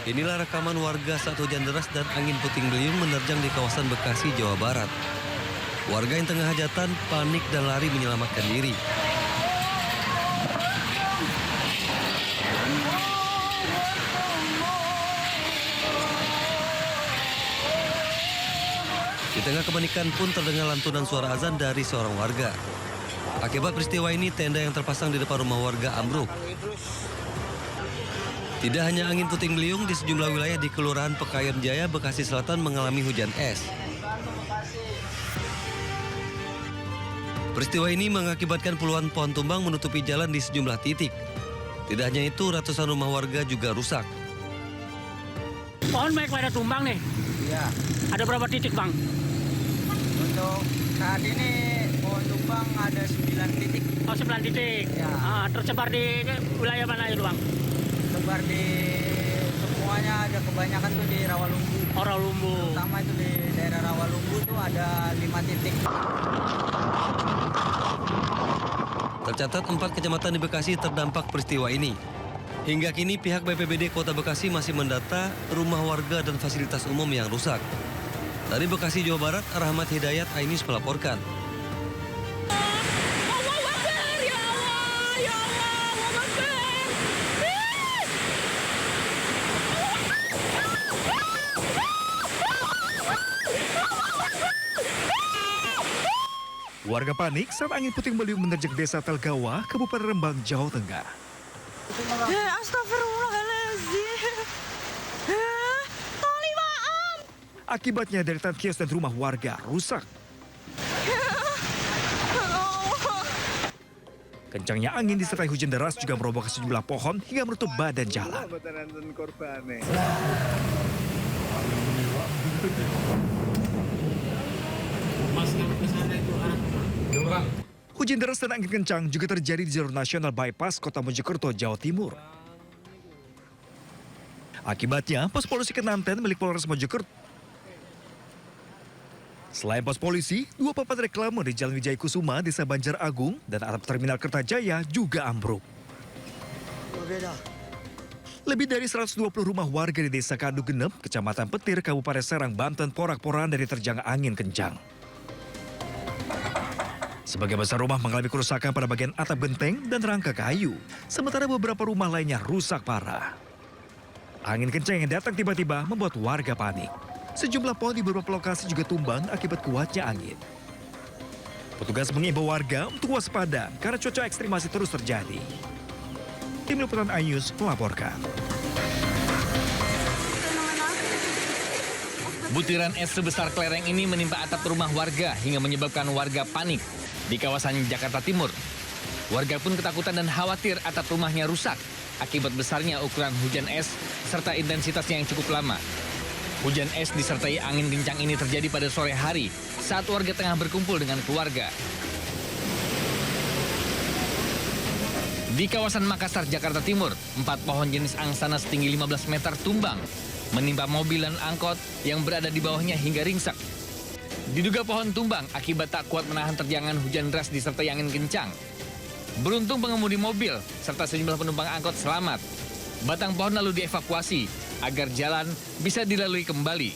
Inilah rekaman warga saat hujan deras dan angin puting beliung menerjang di kawasan Bekasi, Jawa Barat. Warga yang tengah hajatan panik dan lari menyelamatkan diri. Di tengah kepanikan pun terdengar lantunan suara azan dari seorang warga. Akibat peristiwa ini, tenda yang terpasang di depan rumah warga ambruk. Tidak hanya angin puting beliung, di sejumlah wilayah di Kelurahan Pekayon Jaya, Bekasi Selatan mengalami hujan es. Peristiwa ini mengakibatkan puluhan pohon tumbang menutupi jalan di sejumlah titik. Tidak hanya itu, ratusan rumah warga juga rusak. Pohon baik pada tumbang nih. Iya. Ada berapa titik, Bang? Untuk saat ini pohon tumbang ada 9 titik. Oh, 9 titik. Ya. Tersebar di wilayah mana itu, Bang? Tersebar di semuanya, ada kebanyakan tuh di Rawalumbu. Oh, Rawalumbu. Terutama itu di daerah Rawalumbu tuh ada 5 titik. Tercatat 4 kecamatan di Bekasi terdampak peristiwa ini. Hingga kini pihak BPBD Kota Bekasi masih mendata rumah warga dan fasilitas umum yang rusak. Dari Bekasi, Jawa Barat, Rahmat Hidayat, Ainus melaporkan. Warga panik saat angin puting beliung menerjang desa Telgawa, Kabupaten Rembang, Jawa Tengah. Astagfirullahaladzim. Toli maaf. Akibatnya deretan kios dan rumah warga rusak. Kencangnya angin disertai hujan deras juga merobohkan sejumlah pohon hingga menutup badan jalan. Hujan deras dan angin kencang juga terjadi di jalur nasional bypass Kota Mojokerto, Jawa Timur. Akibatnya, pos polisi Kenanten milik Polres Mojokerto. Selain pos polisi, 2 papan reklame di Jalan Wijaya Kusuma, Desa Banjar Agung, dan atap Terminal Kertajaya juga ambruk. Lebih dari 120 rumah warga di Desa Kandu Genep, Kecamatan Petir, Kabupaten Serang, Banten, porak-porandan diterjang angin kencang. Sebagian besar rumah mengalami kerusakan pada bagian atap genteng dan rangka kayu, sementara beberapa rumah lainnya rusak parah. Angin kencang yang datang tiba-tiba membuat warga panik. Sejumlah pohon di beberapa lokasi juga tumbang akibat kuatnya angin. Petugas mengimbau warga untuk waspada karena cuaca ekstrim masih terus terjadi. Tim Liputan Ainus melaporkan. Butiran es sebesar kelereng ini menimpa atap rumah warga hingga menyebabkan warga panik di kawasan Jakarta Timur. Warga pun ketakutan dan khawatir atap rumahnya rusak akibat besarnya ukuran hujan es serta intensitasnya yang cukup lama. Hujan es disertai angin kencang ini terjadi pada sore hari saat warga tengah berkumpul dengan keluarga. Di kawasan Makassar, Jakarta Timur, 4 pohon jenis angsana setinggi 15 meter tumbang, menimpa mobil dan angkot yang berada di bawahnya hingga ringsek. Diduga pohon tumbang akibat tak kuat menahan terjangan hujan deras disertai angin kencang. Beruntung pengemudi mobil serta sejumlah penumpang angkot selamat. Batang pohon lalu dievakuasi agar jalan bisa dilalui kembali.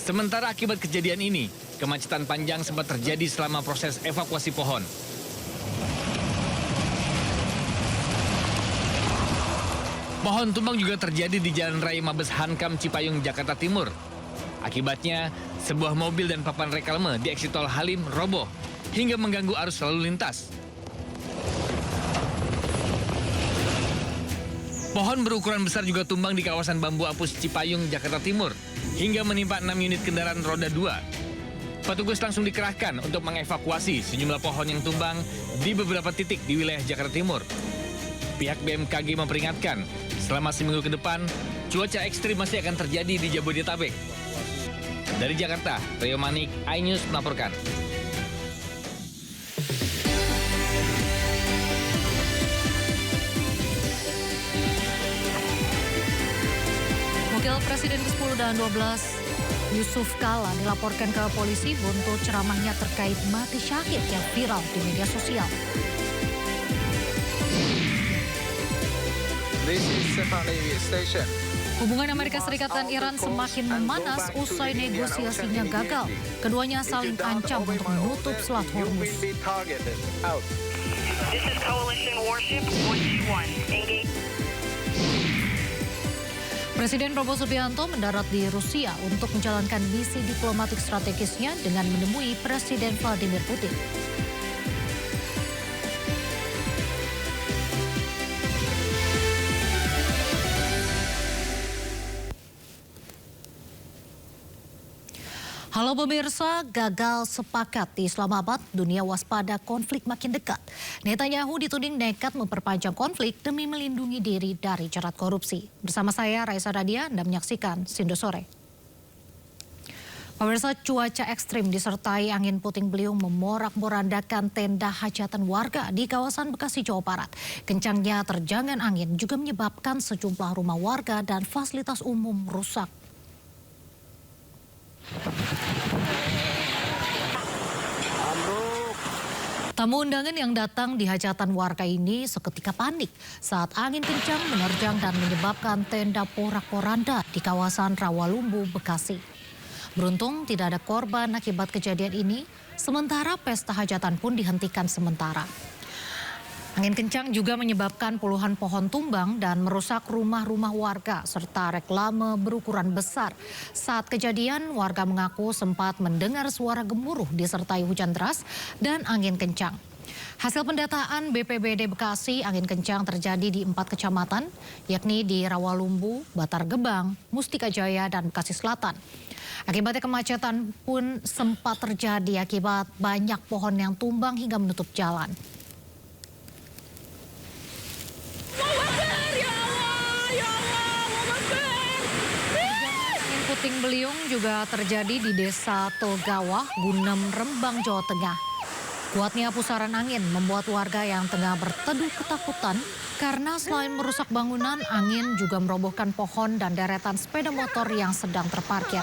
Sementara akibat kejadian ini, kemacetan panjang sempat terjadi selama proses evakuasi pohon. Pohon tumbang juga terjadi di Jalan Raya Mabes Hankam Cipayung, Jakarta Timur. Akibatnya, sebuah mobil dan papan reklame di eksit tol Halim roboh hingga mengganggu arus lalu lintas. Pohon berukuran besar juga tumbang di kawasan Bambu Apus Cipayung, Jakarta Timur, hingga menimpa 6 unit kendaraan roda 2. Petugas langsung dikerahkan untuk mengevakuasi sejumlah pohon yang tumbang di beberapa titik di wilayah Jakarta Timur. Pihak BMKG memperingatkan, selama seminggu ke depan, cuaca ekstrim masih akan terjadi di Jabodetabek. Dari Jakarta, Rio Manik, Ainus melaporkan. Wakil Presiden ke-10 dan 12 Yusuf Kala dilaporkan ke polisi buntut ceramahnya terkait mati syahid yang viral di media sosial. This is Sepang Navy Station. Hubungan Amerika Serikat dan Iran semakin memanas usai negosiasinya gagal. Keduanya saling ancam untuk menutup Selat Hormuz. This is Coalition Warship 121. Engage. Presiden Prabowo Subianto mendarat di Rusia untuk menjalankan misi diplomatik strategisnya dengan menemui Presiden Vladimir Putin. Halo pemirsa, gagal sepakat di Islamabad, dunia waspada konflik makin dekat. Netanyahu dituding nekat memperpanjang konflik demi melindungi diri dari jerat korupsi. Bersama saya Raisa Radia, Anda menyaksikan Sindo Sore. Pemirsa, cuaca ekstrim disertai angin puting beliung memorak-morandakan tenda hajatan warga di kawasan Bekasi, Jawa Barat. Kencangnya terjangan angin juga menyebabkan sejumlah rumah warga dan fasilitas umum rusak. Tamu undangan yang datang di hajatan warga ini seketika panik saat angin kencang menerjang dan menyebabkan tenda porak-poranda di kawasan Rawalumbu, Bekasi. Beruntung tidak ada korban akibat kejadian ini, sementara pesta hajatan pun dihentikan sementara. Angin kencang juga menyebabkan puluhan pohon tumbang dan merusak rumah-rumah warga serta reklame berukuran besar. Saat kejadian, warga mengaku sempat mendengar suara gemuruh disertai hujan deras dan angin kencang. Hasil pendataan BPBD Bekasi, angin kencang terjadi di 4 kecamatan, yakni di Rawalumbu, Batar Gebang, Mustika Jaya, dan Bekasi Selatan. Akibatnya kemacetan pun sempat terjadi akibat banyak pohon yang tumbang hingga menutup jalan. Puting beliung juga terjadi di Desa Togawah, Gunem, Rembang, Jawa Tengah. Kuatnya pusaran angin membuat warga yang tengah berteduh ketakutan karena selain merusak bangunan, angin juga merobohkan pohon dan deretan sepeda motor yang sedang terparkir.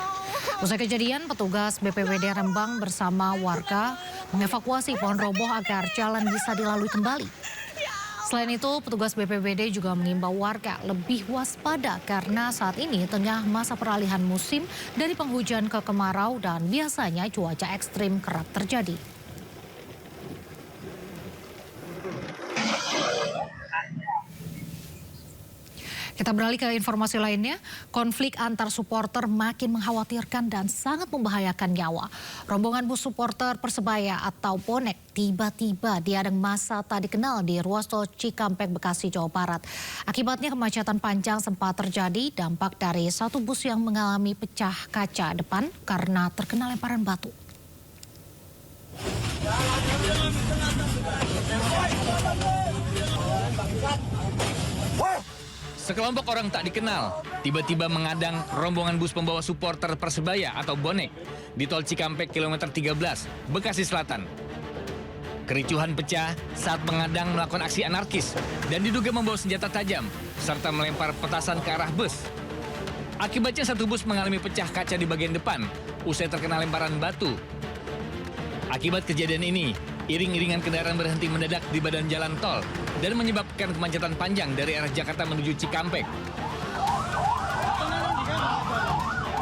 Usai kejadian, petugas BPBD Rembang bersama warga mengevakuasi pohon roboh agar jalan bisa dilalui kembali. Selain itu, petugas BPBD juga mengimbau warga lebih waspada karena saat ini tengah masa peralihan musim dari penghujan ke kemarau dan biasanya cuaca ekstrim kerap terjadi. Kita beralih ke informasi lainnya, konflik antar supporter makin mengkhawatirkan dan sangat membahayakan nyawa. Rombongan bus supporter Persebaya atau bonek tiba-tiba diadang massa tak dikenal di ruas tol Cikampek, Bekasi, Jawa Barat. Akibatnya kemacetan panjang sempat terjadi, dampak dari satu bus yang mengalami pecah kaca depan karena terkena lemparan batu. Sekelompok orang tak dikenal tiba-tiba mengadang rombongan bus pembawa supporter Persebaya atau bonek di tol Cikampek kilometer 13, Bekasi Selatan. Kericuhan pecah saat mengadang melakukan aksi anarkis dan diduga membawa senjata tajam serta melempar petasan ke arah bus. Akibatnya satu bus mengalami pecah kaca di bagian depan usai terkena lemparan batu. Akibat kejadian ini, iring-iringan kendaraan berhenti mendadak di badan jalan tol dan menyebabkan kemacetan panjang dari arah Jakarta menuju Cikampek.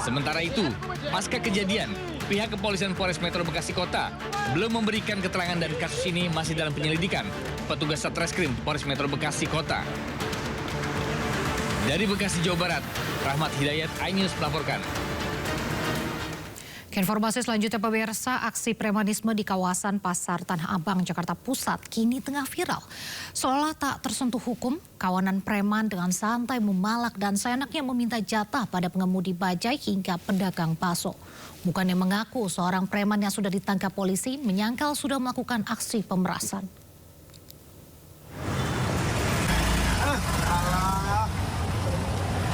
Sementara itu, pasca kejadian, pihak kepolisian Polres Metro Bekasi Kota belum memberikan keterangan dan kasus ini masih dalam penyelidikan petugas Satreskrim Polres Metro Bekasi Kota. Dari Bekasi, Jawa Barat, Rahmat Hidayat, iNews melaporkan. Informasi selanjutnya pemirsa, aksi premanisme di kawasan Pasar Tanah Abang, Jakarta Pusat kini tengah viral. Seolah tak tersentuh hukum, kawanan preman dengan santai memalak dan seenaknya meminta jatah pada pengemudi bajai hingga pedagang bakso. Bukannya mengaku seorang preman yang sudah ditangkap polisi menyangkal sudah melakukan aksi pemerasan.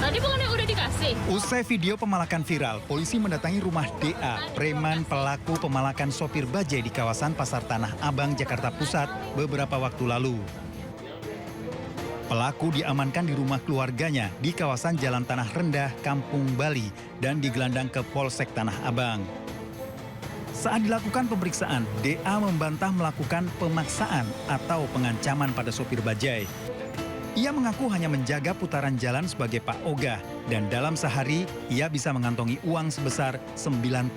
Tadi bukannya udah dikasih? Usai video pemalakan viral, polisi mendatangi rumah DA, preman pelaku pemalakan sopir bajai di kawasan Pasar Tanah Abang, Jakarta Pusat beberapa waktu lalu. Pelaku diamankan di rumah keluarganya di kawasan Jalan Tanah Rendah, Kampung Bali dan digelandang ke Polsek Tanah Abang. Saat dilakukan pemeriksaan, DA membantah melakukan pemaksaan atau pengancaman pada sopir bajai. Ia mengaku hanya menjaga putaran jalan sebagai Pak Ogah dan dalam sehari ia bisa mengantongi uang sebesar 90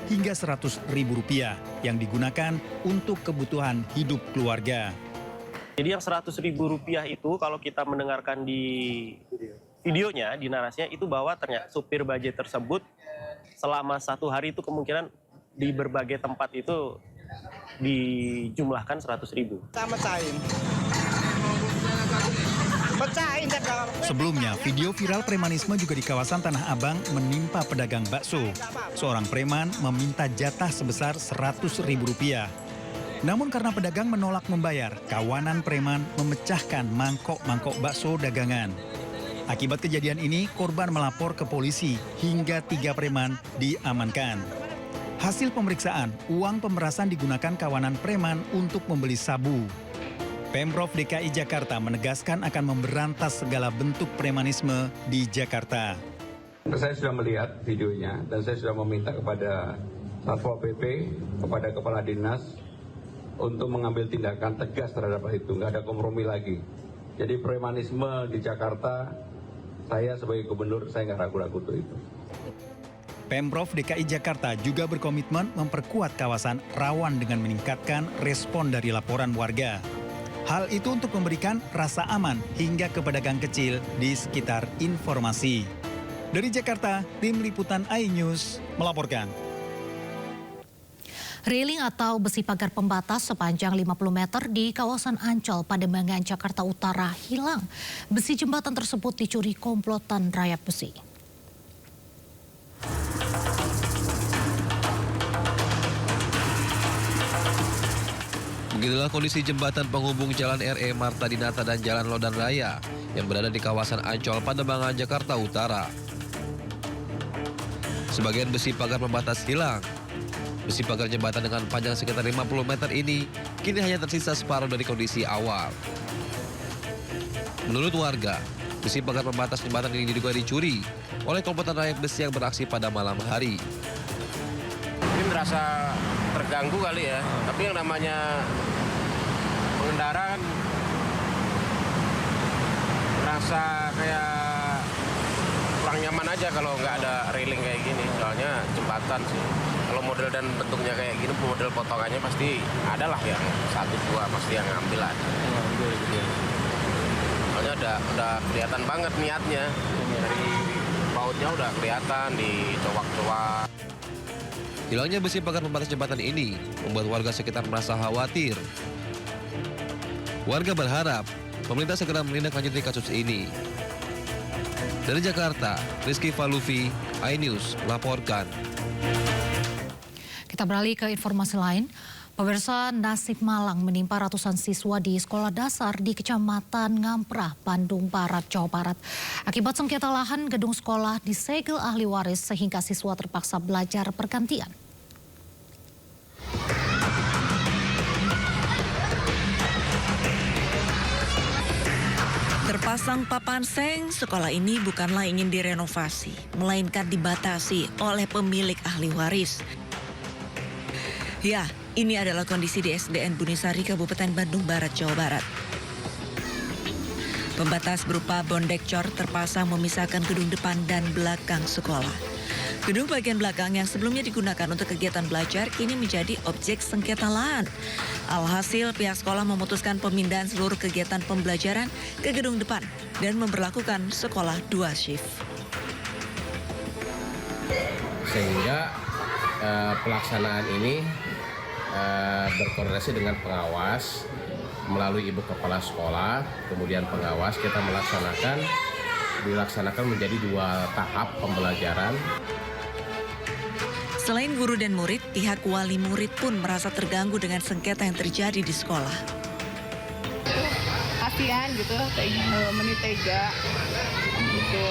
hingga 100 ribu rupiah yang digunakan untuk kebutuhan hidup keluarga. Jadi yang 100 ribu rupiah itu kalau kita mendengarkan di videonya, di narasinya itu bahwa ternyata supir bajai tersebut selama 1 hari itu kemungkinan di berbagai tempat itu dijumlahkan 100 ribu. Sebelumnya, video viral premanisme juga di kawasan Tanah Abang menimpa pedagang bakso. Seorang preman meminta jatah sebesar 100 ribu rupiah. Namun karena pedagang menolak membayar, kawanan preman memecahkan mangkok-mangkok bakso dagangan. Akibat kejadian ini, korban melapor ke polisi hingga 3 preman diamankan. Hasil pemeriksaan, uang pemerasan digunakan kawanan preman untuk membeli sabu. Pemprov DKI Jakarta menegaskan akan memberantas segala bentuk premanisme di Jakarta. Saya sudah melihat videonya dan saya sudah meminta kepada Satpol PP, kepada Kepala Dinas untuk mengambil tindakan tegas terhadap hal itu. Nggak ada kompromi lagi. Jadi premanisme di Jakarta, saya sebagai gubernur, saya nggak ragu-ragu untuk itu. Pemprov DKI Jakarta juga berkomitmen memperkuat kawasan rawan dengan meningkatkan respon dari laporan warga. Hal itu untuk memberikan rasa aman hingga ke pedagang kecil di sekitar informasi. Dari Jakarta, tim liputan iNews melaporkan. Railing atau besi pagar pembatas sepanjang 50 meter di kawasan Ancol, Pademangan, Jakarta Utara hilang. Besi jembatan tersebut dicuri komplotan rayap besi. Beginilah kondisi jembatan penghubung Jalan RE Marta Dinata dan Jalan Lodan Raya yang berada di kawasan Ancol, Pademangan, Jakarta Utara. Sebagian besi pagar pembatas hilang. Besi pagar jembatan dengan panjang sekitar 50 meter ini kini hanya tersisa separuh dari kondisi awal. Menurut warga, besi pagar pembatas jembatan ini diduga dicuri oleh komplotan rayap besi yang beraksi pada malam hari. Mungkin merasa terganggu kali ya, tapi yang namanya pengendara kan merasa kayak kurang nyaman aja kalau nggak ada railing kayak gini, soalnya jembatan sih. Kalau model dan bentuknya kayak gini, model potongannya pasti ada lah yang 1-2 pasti yang ngambil lah. Soalnya udah kelihatan banget niatnya, dari bautnya udah kelihatan dicowak-cowak. Hilangnya besi pagar pembatas jembatan ini membuat warga sekitar merasa khawatir. Warga berharap pemerintah segera menindaklanjuti kasus ini. Dari Jakarta, Rizky Falufi, iNews melaporkan. Kita beralih ke informasi lain. Pemirsa, nasib malang menimpa ratusan siswa di sekolah dasar di Kecamatan Ngamprah, Bandung Barat, Jawa Barat. Akibat sengketa lahan, gedung sekolah disegel ahli waris sehingga siswa terpaksa belajar bergantian. Terpasang papan seng, sekolah ini bukanlah ingin direnovasi, melainkan dibatasi oleh pemilik ahli waris. Ya, ini adalah kondisi di SDN Bunisari, Kabupaten Bandung Barat, Jawa Barat. Pembatas berupa bondekcor terpasang memisahkan gedung depan dan belakang sekolah. Gedung bagian belakang yang sebelumnya digunakan untuk kegiatan belajar kini menjadi objek sengketa lahan. Alhasil pihak sekolah memutuskan pemindahan seluruh kegiatan pembelajaran ke gedung depan dan memberlakukan sekolah 2 shift. Sehingga pelaksanaan ini berkoordinasi dengan pengawas melalui ibu kepala sekolah, kemudian pengawas kita dilaksanakan menjadi 2 tahap pembelajaran. Selain guru dan murid, pihak wali murid pun merasa terganggu dengan sengketa yang terjadi di sekolah. Kasihan gitu, menit tega gitu.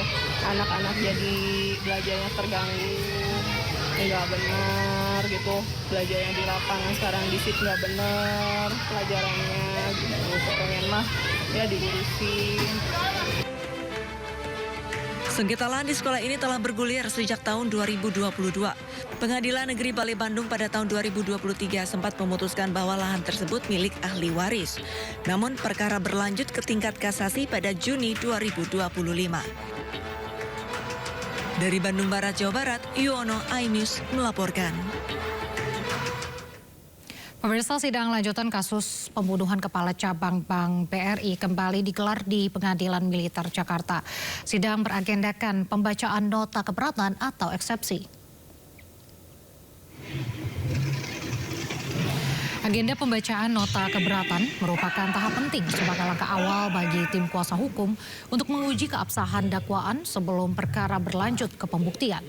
Anak-anak jadi belajarnya terganggu, nggak benar gitu. Belajarnya di lapangan sekarang di sit nggak benar pelajarannya gitu. Pengen mah ya diurusin. Sengketa lahan di sekolah ini telah bergulir sejak tahun 2022. Pengadilan Negeri Balai Bandung pada tahun 2023 sempat memutuskan bahwa lahan tersebut milik ahli waris. Namun perkara berlanjut ke tingkat kasasi pada Juni 2025. Dari Bandung Barat, Jawa Barat, Yuwono, iNews melaporkan. Pemirsa, sidang lanjutan kasus pembunuhan Kepala Cabang Bank BRI kembali digelar di Pengadilan Militer Jakarta. Sidang beragendakan pembacaan nota keberatan atau eksepsi. Agenda pembacaan nota keberatan merupakan tahap penting sebagai langkah awal bagi tim kuasa hukum untuk menguji keabsahan dakwaan sebelum perkara berlanjut ke pembuktian.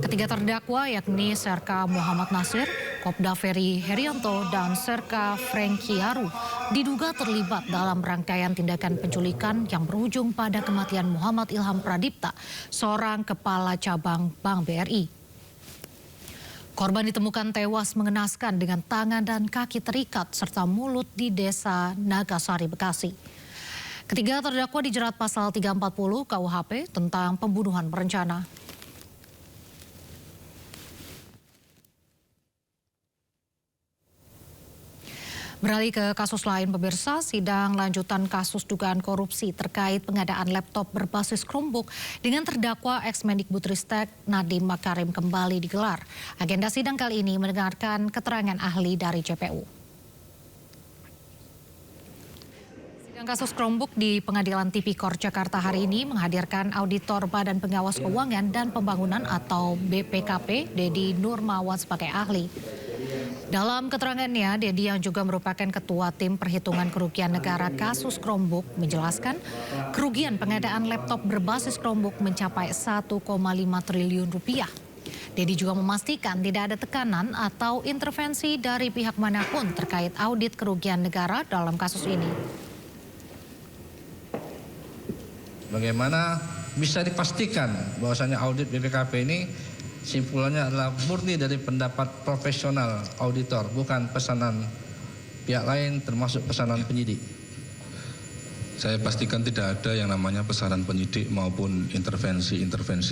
Ketiga terdakwa yakni Serka Muhammad Nasir, Kopda Ferry Herianto, dan Serka Franky Haru diduga terlibat dalam rangkaian tindakan penculikan yang berujung pada kematian Muhammad Ilham Pradipta, seorang kepala cabang Bank BRI. Korban ditemukan tewas mengenaskan dengan tangan dan kaki terikat serta mulut di Desa Nagasari, Bekasi. Ketiga terdakwa dijerat pasal 340 KUHP tentang pembunuhan berencana. Beralih ke kasus lain, pemirsa, sidang lanjutan kasus dugaan korupsi terkait pengadaan laptop berbasis Chromebook dengan terdakwa ex-Mendikbudristek Nadiem Makarim kembali digelar. Agenda sidang kali ini mendengarkan keterangan ahli dari JPU. Sidang kasus Chromebook di Pengadilan Tipikor Jakarta hari ini menghadirkan auditor Badan Pengawas Keuangan dan Pembangunan atau BPKP, Dedi Nurmawan sebagai ahli. Dalam keterangannya, Dedi yang juga merupakan ketua tim perhitungan kerugian negara kasus Chromebook menjelaskan kerugian pengadaan laptop berbasis Chromebook mencapai 1,5 triliun rupiah. Dedi juga memastikan tidak ada tekanan atau intervensi dari pihak manapun terkait audit kerugian negara dalam kasus ini. Bagaimana bisa dipastikan bahwasanya audit BPKP ini simpulannya adalah murni dari pendapat profesional auditor, bukan pesanan pihak lain termasuk pesanan penyidik. Saya pastikan tidak ada yang namanya pesanan penyidik maupun intervensi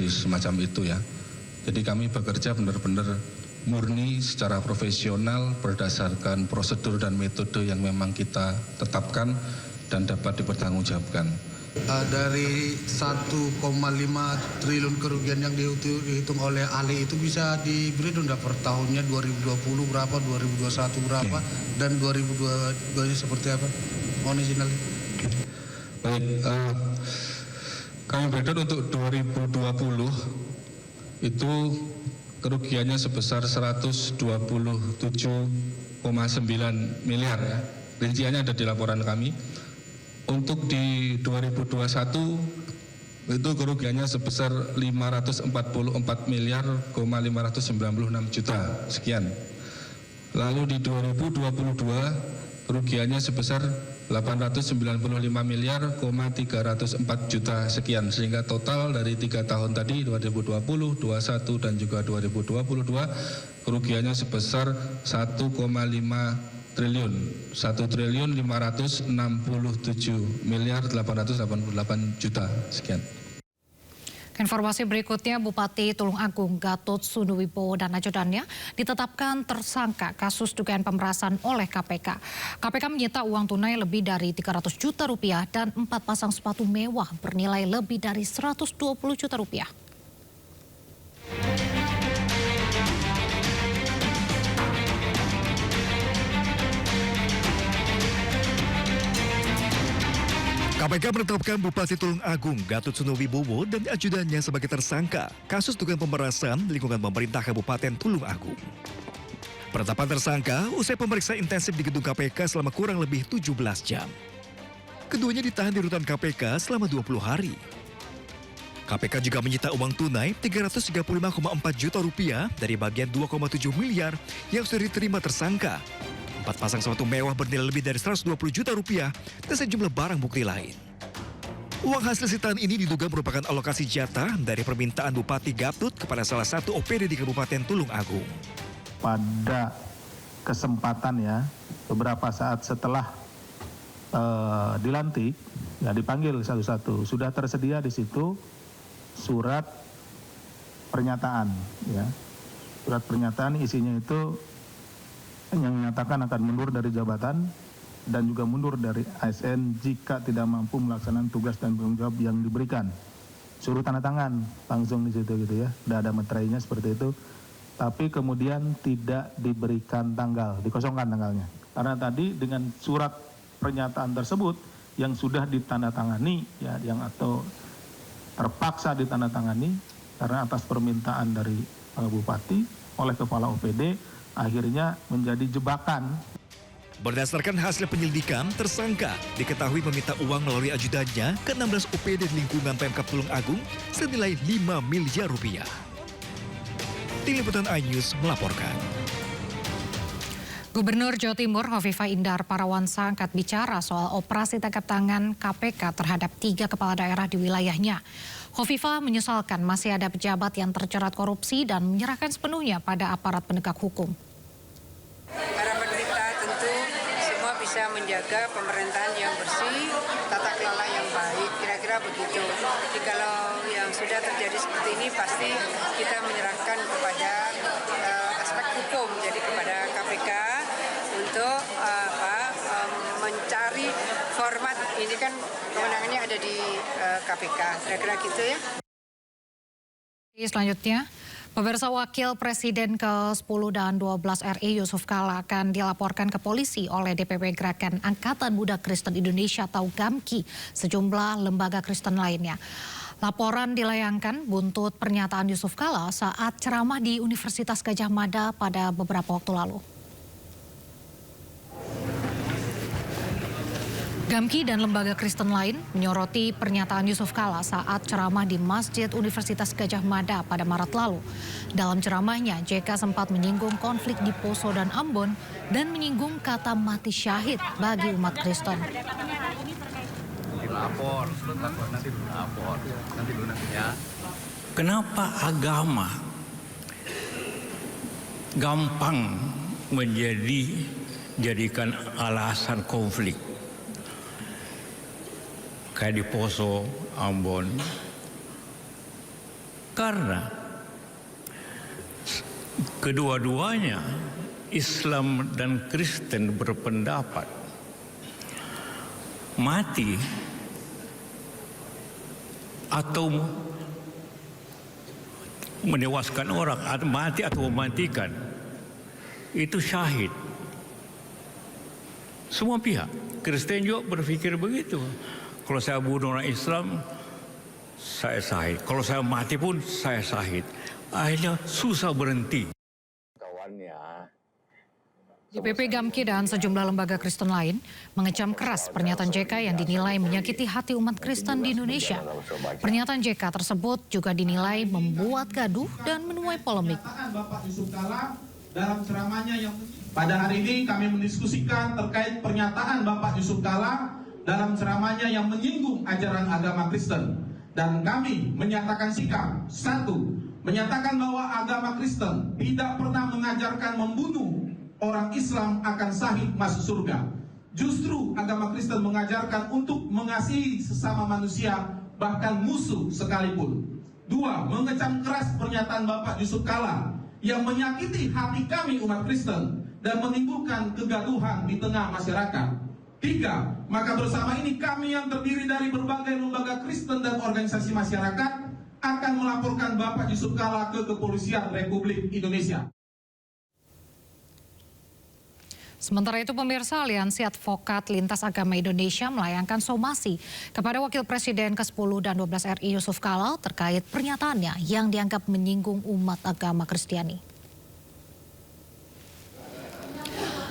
semacam itu ya. Jadi kami bekerja benar-benar murni secara profesional berdasarkan prosedur dan metode yang memang kita tetapkan dan dapat dipertanggungjawabkan. Dari 1,5 triliun kerugian yang dihitung oleh ahli itu bisa diberi dong per tahunnya 2020 berapa, 2021 berapa, dan 2022 ini seperti apa? Mohon izin lagi. Baik, kami berikan untuk 2020 itu kerugiannya sebesar 127,9 miliar ya. Rinciannya ada di laporan kami. Untuk di 2021 itu kerugiannya sebesar 544 miliar, 596 juta sekian. Lalu di 2022 kerugiannya sebesar 895 miliar, 304 juta sekian. Sehingga total dari 3 tahun tadi 2020, 2021 dan juga 2022 kerugiannya sebesar 1,5 triliun, 1.567 miliar 888 juta sekian. Informasi berikutnya, Bupati Tulung Agung Gatot Sunuwibowo dan ajudannya ditetapkan tersangka kasus dugaan pemerasan oleh KPK. KPK menyita uang tunai lebih dari 300 juta rupiah dan 4 pasang sepatu mewah bernilai lebih dari 120 juta rupiah. KPK menetapkan Bupati Tulung Agung Gatot Sunuwibowo dan ajudannya sebagai tersangka kasus dugaan pemerasan di lingkungan pemerintah Kabupaten Tulung Agung. Penetapan tersangka usai pemeriksaan intensif di gedung KPK selama kurang lebih 17 jam. Keduanya ditahan di rutan KPK selama 20 hari. KPK juga menyita uang tunai 335,4 juta rupiah dari bagian 2,7 miliar yang sudah diterima tersangka. 4 pasang sepatu mewah bernilai lebih dari 120 juta rupiah dan sejumlah barang bukti lain. Uang hasil sitaan ini diduga merupakan alokasi jatah dari permintaan Bupati Gatot kepada salah satu OPD di Kabupaten Tulung Agung. Pada kesempatan ya, beberapa saat setelah dilantik, ya dipanggil satu-satu. Sudah tersedia di situ surat pernyataan, ya. Surat pernyataan isinya itu yang menyatakan akan mundur dari jabatan dan juga mundur dari ASN jika tidak mampu melaksanakan tugas dan tanggung jawab yang diberikan. Suruh tanda tangan langsung di situ gitu ya. Tidak ada materainya seperti itu. Tapi kemudian tidak diberikan tanggal, dikosongkan tanggalnya. Karena tadi dengan surat pernyataan tersebut yang sudah ditandatangani, ya, yang atau terpaksa ditandatangani karena atas permintaan dari Bupati oleh Kepala OPD, akhirnya menjadi jebakan. Berdasarkan hasil penyelidikan, tersangka diketahui meminta uang melalui ajudannya ke 16 OPD di lingkungan Pemkab Tulung Agung senilai 5 miliar rupiah. Tim Liputan iNews melaporkan. Gubernur Jawa Timur Hovifah Indar Parawansa angkat bicara soal operasi tangkap tangan KPK terhadap 3 kepala daerah di wilayahnya. Hovifah menyesalkan masih ada pejabat yang terjerat korupsi dan menyerahkan sepenuhnya pada aparat penegak hukum. Harapan kita tentu semua bisa menjaga pemerintahan yang bersih, tata kelola yang baik, kira-kira begitu. Jadi kalau yang sudah terjadi seperti ini pasti kita menyerahkan kepada aspek hukum, jadi kepada KPK untuk mencari format. Ini kan kewenangannya ada di KPK, kira-kira gitu ya. Selanjutnya, pemirsa, Wakil Presiden ke-10 dan 12 RI Yusuf Kala akan dilaporkan ke polisi oleh DPP Gerakan Angkatan Muda Kristen Indonesia atau GAMKI, sejumlah lembaga Kristen lainnya. Laporan dilayangkan buntut pernyataan Yusuf Kala saat ceramah di Universitas Gadjah Mada pada beberapa waktu lalu. GAMKI dan lembaga Kristen lain menyoroti pernyataan Yusuf Kala saat ceramah di Masjid Universitas Gadjah Mada pada Maret lalu. Dalam ceramahnya, JK sempat menyinggung konflik di Poso dan Ambon dan menyinggung kata mati syahid bagi umat Kristen. Kenapa agama gampang jadikan alasan konflik? Kayak di Poso, Ambon. Karena kedua-duanya Islam dan Kristen berpendapat mati atau menewaskan orang, atau mati atau mematikan itu syahid. Semua pihak Kristen juga berpikir begitu. Kalau saya bunuh orang Islam, saya syahid. Kalau saya mati pun, saya syahid. Akhirnya susah berhenti. DPP GAMKI dan sejumlah lembaga Kristen lain mengecam keras pernyataan JK yang dinilai menyakiti hati umat Kristen di Indonesia. Pernyataan JK tersebut juga dinilai membuat gaduh dan menuai polemik. Bapak Yusuf Kala dalam ceramahnya yang pada hari ini kami mendiskusikan terkait pernyataan Bapak Yusuf Kala dalam ceramahnya yang menyinggung ajaran agama Kristen. Dan kami menyatakan sikap, 1, menyatakan bahwa agama Kristen tidak pernah mengajarkan membunuh orang Islam akan sahih masuk surga. Justru agama Kristen mengajarkan untuk mengasihi sesama manusia, bahkan musuh sekalipun. 2, mengecam keras pernyataan Bapak Yusuf Kala yang menyakiti hati kami umat Kristen dan menimbulkan kegaduhan di tengah masyarakat. 3, maka bersama ini kami yang terdiri dari berbagai lembaga Kristen dan organisasi masyarakat akan melaporkan Bapak Yusuf Kala ke Kepolisian Republik Indonesia. Sementara itu, pemirsa, Aliansi Advokat Lintas Agama Indonesia melayangkan somasi kepada Wakil Presiden ke-10 dan 12 RI Yusuf Kala terkait pernyataannya yang dianggap menyinggung umat agama Kristiani.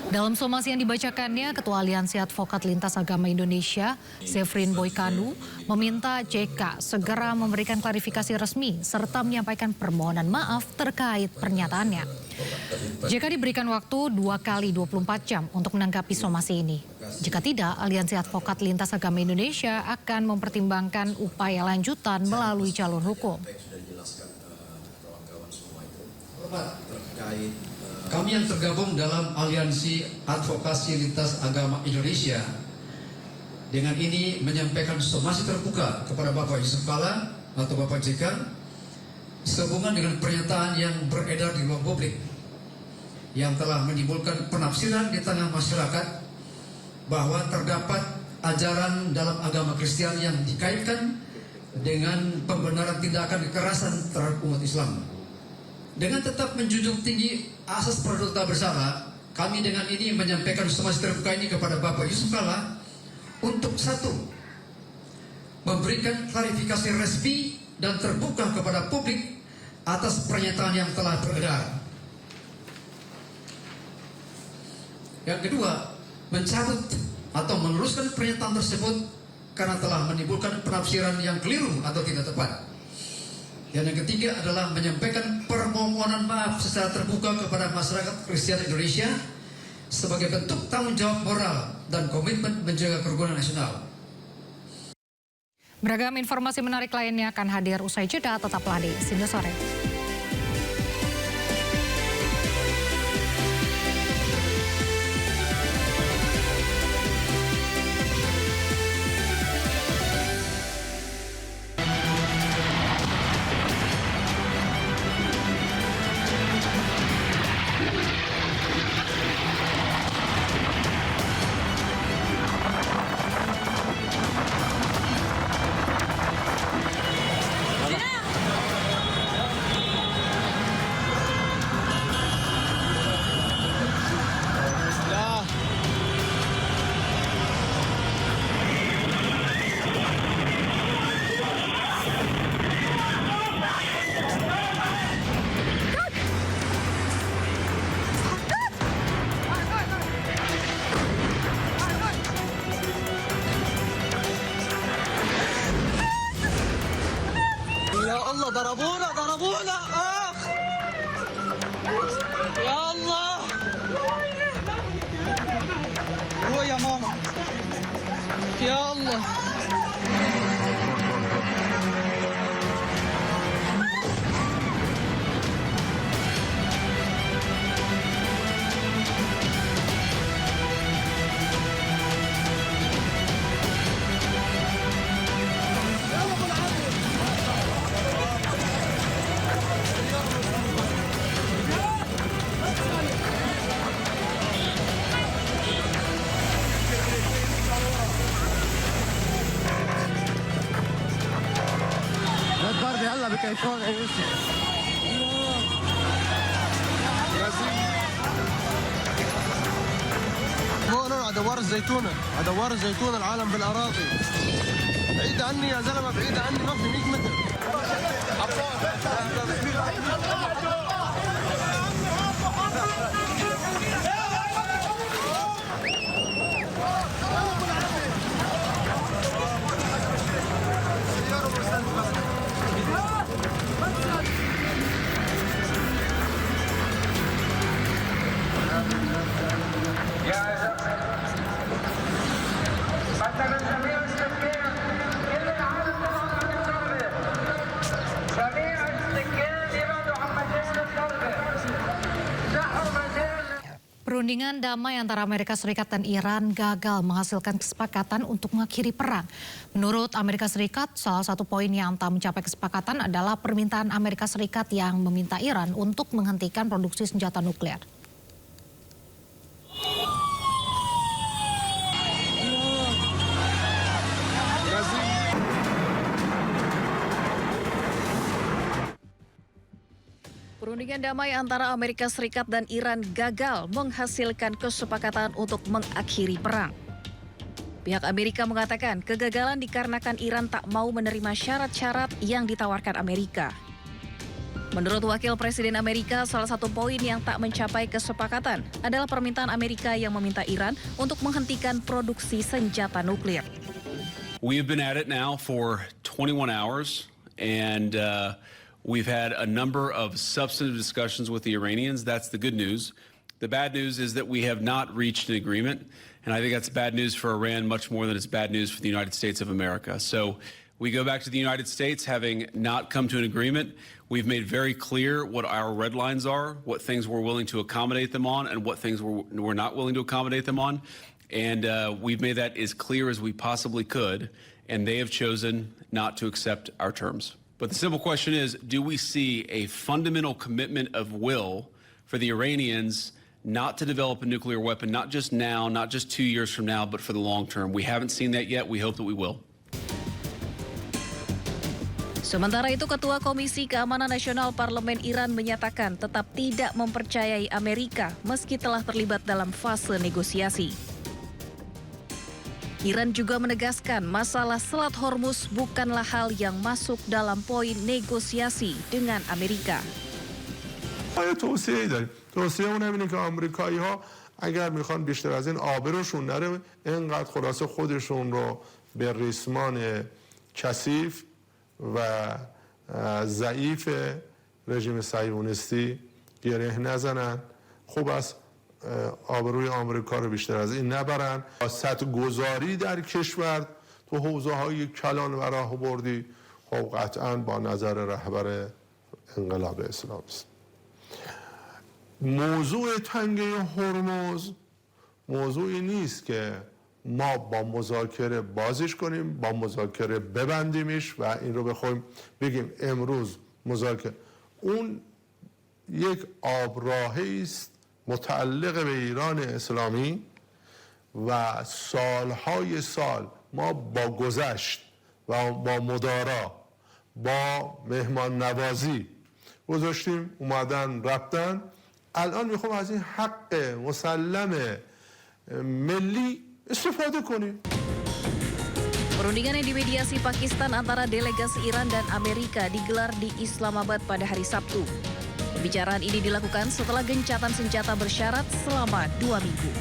Dalam somasi yang dibacakannya, Ketua Aliansi Advokat Lintas Agama Indonesia, Zefrin Boykanu, meminta JK segera memberikan klarifikasi resmi serta menyampaikan permohonan maaf terkait pernyataannya. JK diberikan waktu 2 kali 24 jam untuk menanggapi somasi ini. Jika tidak, Aliansi Advokat Lintas Agama Indonesia akan mempertimbangkan upaya lanjutan melalui jalur hukum. Kami yang tergabung dalam Aliansi Advokasi Lintas Agama Indonesia dengan ini menyampaikan somasi terbuka kepada Bapak Yusuf Kala atau Bapak JK sehubungan dengan pernyataan yang beredar di ruang publik yang telah menimbulkan penafsiran di tengah masyarakat bahwa terdapat ajaran dalam agama Kristen yang dikaitkan dengan pembenaran tindakan kekerasan terhadap umat Islam. Dengan tetap menjunjung tinggi asas praduga tak bersalah, kami dengan ini menyampaikan somasi terbuka ini kepada Bapak Yusuf Kalla untuk satu, memberikan klarifikasi resmi dan terbuka kepada publik atas pernyataan yang telah beredar. Yang kedua, mencabut atau meluruskan pernyataan tersebut karena telah menimbulkan penafsiran yang keliru atau tidak tepat. Dan yang ketiga adalah menyampaikan permohonan maaf secara terbuka kepada masyarakat Kristen Indonesia sebagai bentuk tanggung jawab moral dan komitmen menjaga kerukunan nasional. Beragam informasi menarik lainnya akan hadir usai jeda, tetaplah di Sindo Sore. ضربونا يا الله هو يا ماما يا الله بكيفون يا يوسف هون على دوار الزيتونة العالم بالأراضي بعيد عني يا زلمة بعيد عني ما في 100 متر Perundingan damai antara Amerika Serikat dan Iran gagal menghasilkan kesepakatan untuk mengakhiri perang. Menurut Amerika Serikat, salah satu poin yang tak mencapai kesepakatan adalah permintaan Amerika Serikat yang meminta Iran untuk menghentikan produksi senjata nuklir. Perundingan damai antara Amerika Serikat dan Iran gagal menghasilkan kesepakatan untuk mengakhiri perang. Pihak Amerika mengatakan kegagalan dikarenakan Iran tak mau menerima syarat-syarat yang ditawarkan Amerika. Menurut Wakil Presiden Amerika, salah satu poin yang tak mencapai kesepakatan adalah permintaan Amerika yang meminta Iran untuk menghentikan produksi senjata nuklir. We have been at it now for 21 hours and we've had a number of substantive discussions with the Iranians. That's the good news. The bad news is that we have not reached an agreement, and I think that's bad news for Iran much more than it's bad news for the United States of America. So we go back to the United States having not come to an agreement. We've made very clear what our red lines are, what things we're willing to accommodate them on, and what things we're not willing to accommodate them on. And we've made that as clear as we possibly could, and they have chosen not to accept our terms. But the simple question is, do we see a fundamental commitment of will for the Iranians not to develop a nuclear weapon, not just now, not just 2 years from now, but for the long term? We haven't seen that yet. We hope that we will. Sementara itu, Ketua Komisi Keamanan Nasional Parlemen Iran menyatakan tetap tidak mempercayai Amerika meski telah terlibat dalam fase negosiasi. Iran juga menegaskan masalah Selat Hormuz bukanlah hal yang masuk dalam poin negosiasi dengan Amerika. توصیه اون اینه که آمریکایی ها اگر میخوان بیشتر از این آبروشون نره اینقدر خلاصه خودشون رو به ریسمان کثیف و ضعیف رژیم صهیونیستی گره نزنن. خوب است آبروی آمریکا رو بیشتر از این نبرن. سیاست گذاری در کشور تو حوزه های کلان و راهبردی خب قطعا با نظر رهبر انقلاب اسلامی است. موضوع تنگه هرمز موضوعی نیست که ما با مذاکره بازش کنیم، با مذاکره ببندیمش و این رو بخوایم بگیم امروز مذاکره. اون یک آبراهی است متعلق به ایران اسلامی و سالهای سال ما با گذشت و با مدارا با مهمان نوازی گذاشتیم، اومدن رفتن. الان میخوام از این حق مسلم ملی استفاده کنیم. Perundingan yang dimediasi Pakistan antara delegasi Iran dan Amerika digelar di Islamabad pada hari Sabtu. Pembicaraan ini dilakukan setelah gencatan senjata bersyarat selama 2 minggu.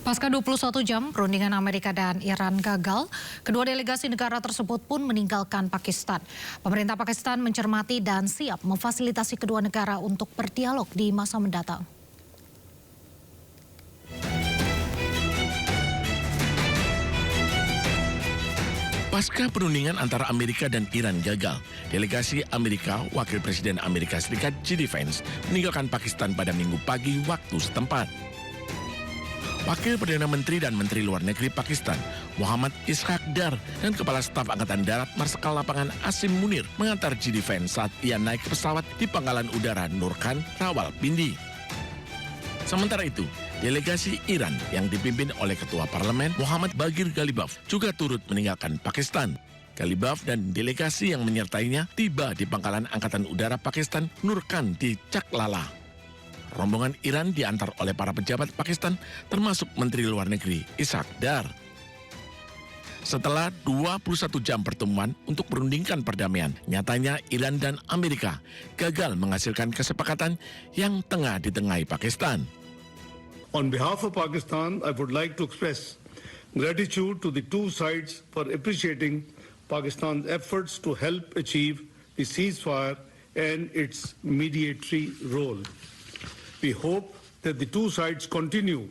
Pasca 21 jam perundingan Amerika dan Iran gagal, kedua delegasi negara tersebut pun meninggalkan Pakistan. Pemerintah Pakistan mencermati dan siap memfasilitasi kedua negara untuk berdialog di masa mendatang. Pasca perundingan antara Amerika dan Iran gagal, delegasi Amerika, Wakil Presiden Amerika Serikat J.D. Vance meninggalkan Pakistan pada Minggu pagi waktu setempat. Wakil Perdana Menteri dan Menteri Luar Negeri Pakistan, Muhammad Ishaq Dar, dan Kepala Staf Angkatan Darat Marskal Lapangan Asim Munir mengantar J.D. Vance saat ia naik ke pesawat di Pangkalan Udara Nur Khan, Rawalpindi. Sementara itu, delegasi Iran yang dipimpin oleh Ketua Parlemen Muhammad Baghir Ghalibaf juga turut meninggalkan Pakistan. Ghalibaf dan delegasi yang menyertainya tiba di Pangkalan Angkatan Udara Pakistan Nur Khan di Chaklala. Rombongan Iran diantar oleh para pejabat Pakistan termasuk Menteri Luar Negeri Ishaq Dar. Setelah 21 jam pertemuan untuk merundingkan perdamaian, nyatanya Iran dan Amerika gagal menghasilkan kesepakatan yang tengah ditengahi Pakistan. On behalf of Pakistan, I would like to express gratitude to the two sides for appreciating Pakistan's efforts to help achieve the ceasefire and its mediatory role. We hope that the two sides continue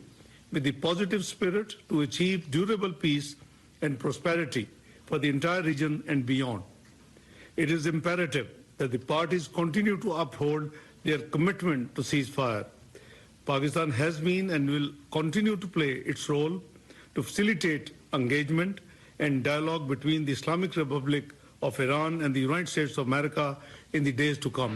with the positive spirit to achieve durable peace and prosperity for the entire region and beyond. It is imperative that the parties continue to uphold their commitment to ceasefire. Pakistan has been and will continue to play its role to facilitate engagement and dialogue between the Islamic Republic of Iran and the United States of America in the days to come.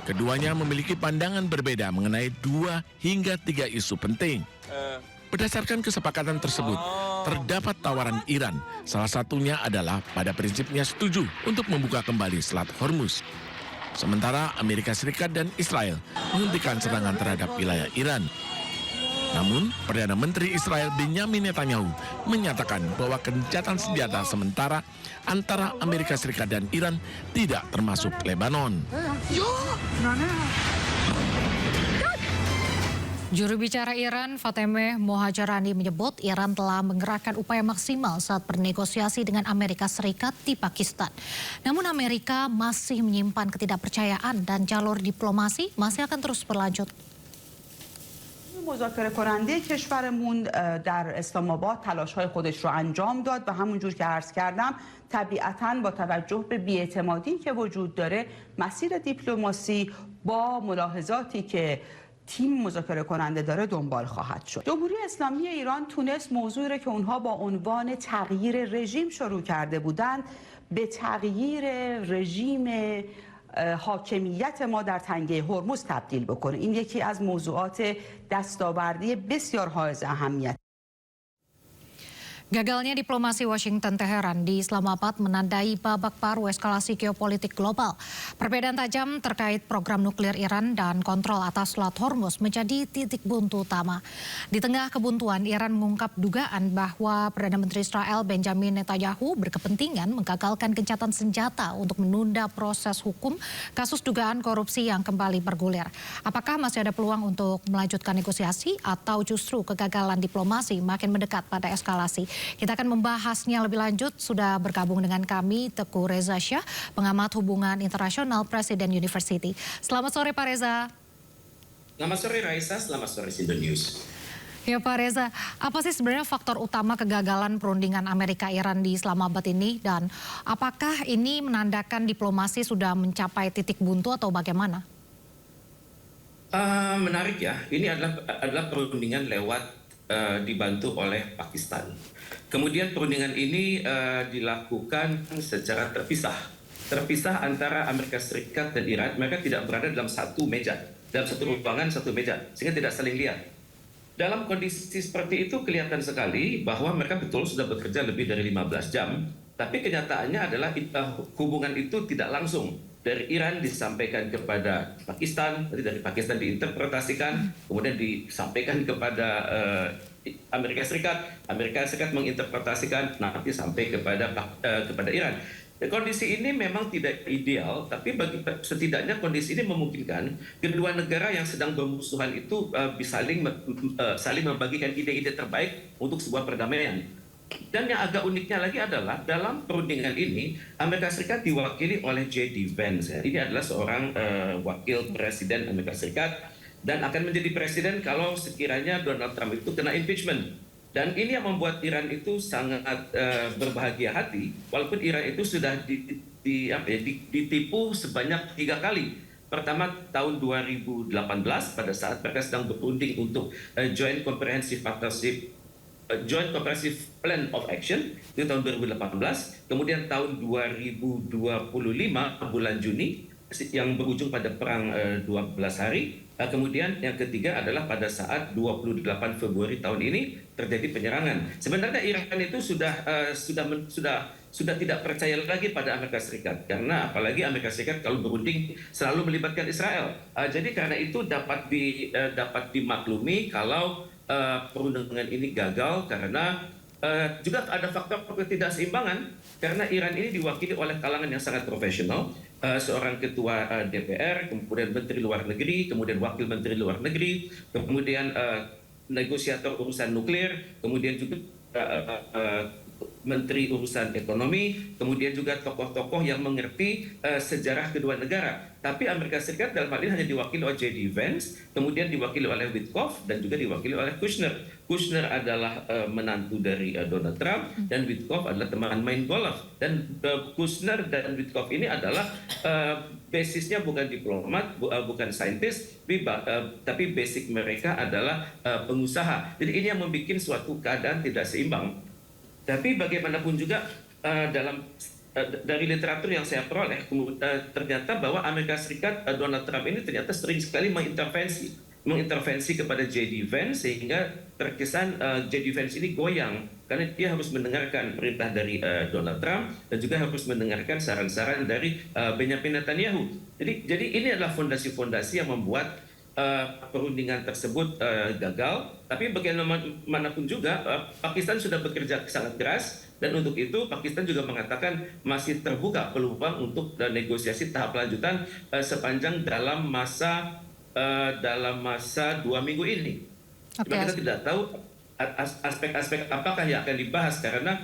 Keduanya memiliki pandangan berbeda mengenai 2 hingga 3 isu penting. Berdasarkan kesepakatan tersebut, terdapat tawaran Iran. Salah satunya adalah pada prinsipnya setuju untuk membuka kembali Selat Hormuz. Sementara Amerika Serikat dan Israel menghentikan serangan terhadap wilayah Iran. Namun, Perdana Menteri Israel Benjamin Netanyahu menyatakan bahwa gencatan senjata sementara antara Amerika Serikat dan Iran tidak termasuk Lebanon. Juru bicara Iran, Fatemeh Mohajarani menyebut Iran telah menggerakkan upaya maksimal saat bernegosiasi dengan Amerika Serikat di Pakistan. Namun Amerika masih menyimpan ketidakpercayaan dan jalur diplomasi masih akan terus berlanjut. مذاکره کننده کشورمون در اسلام آباد تلاش‌های خودش رو انجام داد و همونجور که عرض کردم طبیعتاً با توجه به بی‌اعتمادی که وجود داره مسیر دیپلماسی با ملاحظاتی که تیم مذاکره کننده داره دنبال خواهد شد. جمهوری اسلامی ایران تونست موضوعی را که اونها با عنوان تغییر رژیم شروع کرده بودند به تغییر رژیم حاکمیت ما در تنگه هرمز تبدیل بکنه. این یکی از موضوعات دستاوردی بسیار حائز اهمیت. Gagalnya diplomasi Washington-Teheran di Islamabad menandai babak baru eskalasi geopolitik global. Perbedaan tajam terkait program nuklir Iran dan kontrol atas Selat Hormuz menjadi titik buntu utama. Di tengah kebuntuan, Iran mengungkap dugaan bahwa Perdana Menteri Israel Benjamin Netanyahu berkepentingan menggagalkan gencatan senjata untuk menunda proses hukum kasus dugaan korupsi yang kembali bergulir. Apakah masih ada peluang untuk melanjutkan negosiasi atau justru kegagalan diplomasi makin mendekat pada eskalasi? Kita akan membahasnya lebih lanjut. Sudah bergabung dengan kami Teguh Reza Syah, pengamat hubungan internasional Presiden University. Selamat sore Pak Reza. Selamat sore Raisa, selamat sore Sindo News. Ya Pak Reza, apa sih sebenarnya faktor utama kegagalan perundingan Amerika-Iran di Islamabad ini? Dan apakah ini menandakan diplomasi sudah mencapai titik buntu atau bagaimana? Menarik ya, ini adalah perundingan lewat dibantu oleh Pakistan. Kemudian perundingan ini dilakukan secara terpisah antara Amerika Serikat dan Iran. Mereka tidak berada dalam satu meja, dalam satu ruangan, satu meja, sehingga tidak saling lihat. Dalam kondisi seperti itu kelihatan sekali bahwa mereka betul sudah bekerja lebih dari 15 jam, tapi kenyataannya adalah hubungan itu tidak langsung. Dari Iran disampaikan kepada Pakistan, dari Pakistan diinterpretasikan, kemudian disampaikan kepada Amerika Serikat menginterpretasikan, nanti sampai kepada Iran. Kondisi ini memang tidak ideal, tapi setidaknya kondisi ini memungkinkan kedua negara yang sedang bermusuhan itu bisa saling membagikan ide-ide terbaik untuk sebuah perdamaian. Dan yang agak uniknya lagi adalah dalam perundingan ini Amerika Serikat diwakili oleh J.D. Vance. Ini adalah seorang wakil presiden Amerika Serikat dan akan menjadi presiden kalau sekiranya Donald Trump itu kena impeachment. Dan ini yang membuat Iran itu sangat berbahagia hati, walaupun Iran itu sudah ditipu sebanyak 3 kali. Pertama tahun 2018 pada saat mereka sedang berunding untuk Joint Comprehensive Plan of Action itu tahun 2018, kemudian tahun 2025 bulan Juni yang berujung pada perang 12 hari. Kemudian yang ketiga adalah pada saat 28 Februari tahun ini terjadi penyerangan. Sebenarnya Iran itu sudah tidak percaya lagi pada Amerika Serikat, karena apalagi Amerika Serikat kalau berunding selalu melibatkan Israel. Jadi karena itu dapat dimaklumi kalau perundingan ini gagal karena juga ada faktor ketidakseimbangan, karena Iran ini diwakili oleh kalangan yang sangat profesional, seorang ketua DPR, kemudian menteri luar negeri, kemudian wakil menteri luar negeri, kemudian negosiator urusan nuklir, kemudian juga menteri urusan ekonomi, kemudian juga tokoh-tokoh yang mengerti sejarah kedua negara. Tapi Amerika Serikat dalam hal ini hanya diwakili oleh J.D. Vance, kemudian diwakili oleh Witkoff, dan juga diwakili oleh Kushner. Kushner adalah menantu dari Donald Trump, dan Witkoff adalah teman main golf. Dan Kushner dan Witkoff ini adalah basisnya bukan diplomat, bukan saintis, tapi basic mereka adalah pengusaha. Jadi ini yang membuat suatu keadaan tidak seimbang. Tapi bagaimanapun juga dari literatur yang saya peroleh, ternyata bahwa Amerika Serikat, Donald Trump ini ternyata sering sekali mengintervensi kepada J.D. Vance, sehingga terkesan J.D. Vance ini goyang karena dia harus mendengarkan perintah dari Donald Trump dan juga harus mendengarkan saran-saran dari Benjamin Netanyahu. Jadi ini adalah fondasi-fondasi yang membuat perundingan tersebut gagal. Tapi bagaimanapun juga Pakistan sudah bekerja sangat keras, dan untuk itu Pakistan juga mengatakan masih terbuka peluang untuk negosiasi tahap lanjutan sepanjang dalam masa 2 minggu ini. Cuma kita tidak tahu aspek-aspek apakah yang akan dibahas, karena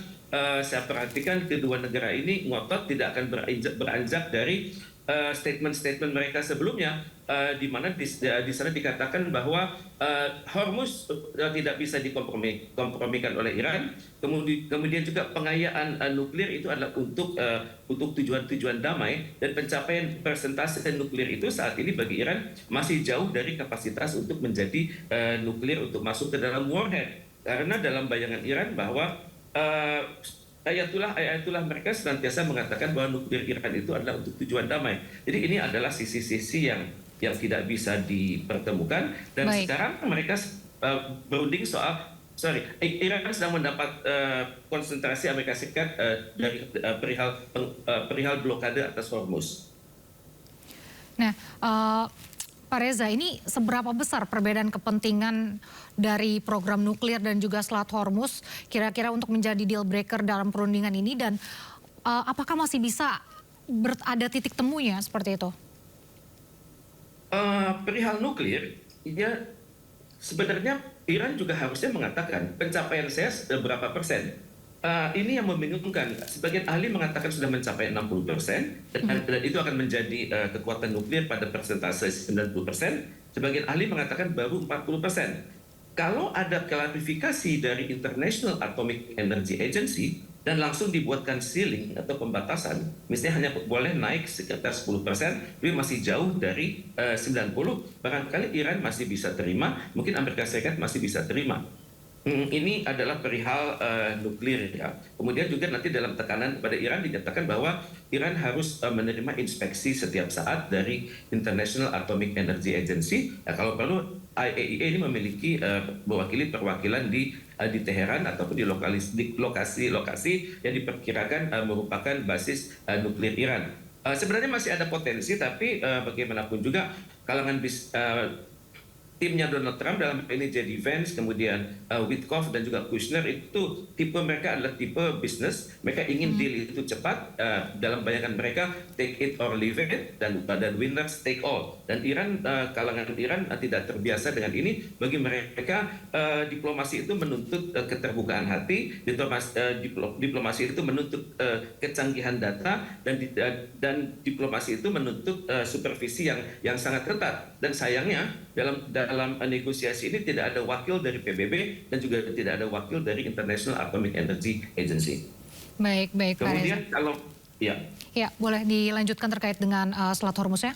saya perhatikan kedua negara ini ngotot tidak akan beranjak dari statement-statement mereka sebelumnya, di mana di sana dikatakan bahwa Hormuz tidak bisa dikompromikan oleh Iran. Kemudian juga pengayaan nuklir itu adalah untuk tujuan-tujuan damai, dan pencapaian persentase nuklir itu saat ini bagi Iran masih jauh dari kapasitas untuk menjadi nuklir untuk masuk ke dalam warhead. Karena dalam bayangan Iran bahwa ayatullah mereka senantiasa mengatakan bahwa nuklir Iran itu adalah untuk tujuan damai. Jadi ini adalah sisi-sisi yang tidak bisa dipertemukan, dan Baik. sekarang mereka berunding soal Iran sedang mendapat konsentrasi Amerika Serikat dari perihal blokade atas Hormuz. Nah, Pak Reza, ini seberapa besar perbedaan kepentingan dari program nuklir dan juga Selat Hormuz kira-kira untuk menjadi deal breaker dalam perundingan ini, dan apakah masih bisa ada titik temunya seperti itu? Perihal nuklir, ya sebenarnya Iran juga harusnya mengatakan pencapaian saya berapa persen. Ini yang membingungkan. Sebagian ahli mengatakan sudah mencapai 60%, dan itu akan menjadi kekuatan nuklir pada persentase 90%. Sebagian ahli mengatakan baru 40%. Kalau ada klarifikasi dari International Atomic Energy Agency dan langsung dibuatkan ceiling atau pembatasan, misalnya hanya boleh naik sekitar 10%, tapi masih jauh dari 90%, barangkali Iran masih bisa terima, mungkin Amerika Serikat masih bisa terima. Ini adalah perihal nuklir, ya. Kemudian juga nanti dalam tekanan kepada Iran dinyatakan bahwa Iran harus menerima inspeksi setiap saat dari International Atomic Energy Agency. Kalau perlu IAEA ini memiliki mewakili perwakilan di Teheran ataupun di lokasi-lokasi yang diperkirakan merupakan basis nuklir Iran. Sebenarnya masih ada potensi, tapi bagaimanapun juga kalangan timnya Donald Trump dalam ini J.D. Vance, kemudian Witkoff dan juga Kushner, itu tipe mereka adalah tipe bisnis. Mereka ingin deal itu cepat. Dalam bayangan mereka take it or leave it, dan winners take all. Dan Iran, kalangan Iran tidak terbiasa dengan ini. Bagi mereka diplomasi itu menuntut keterbukaan hati, diplomasi itu menuntut kecanggihan data, dan diplomasi itu menuntut supervisi yang sangat ketat. Dan sayangnya dalam negosiasi ini tidak ada wakil dari PBB dan juga tidak ada wakil dari International Atomic Energy Agency. Baik, Pak Reza. Kemudian kalau ya boleh dilanjutkan terkait dengan Selat Hormuz ya?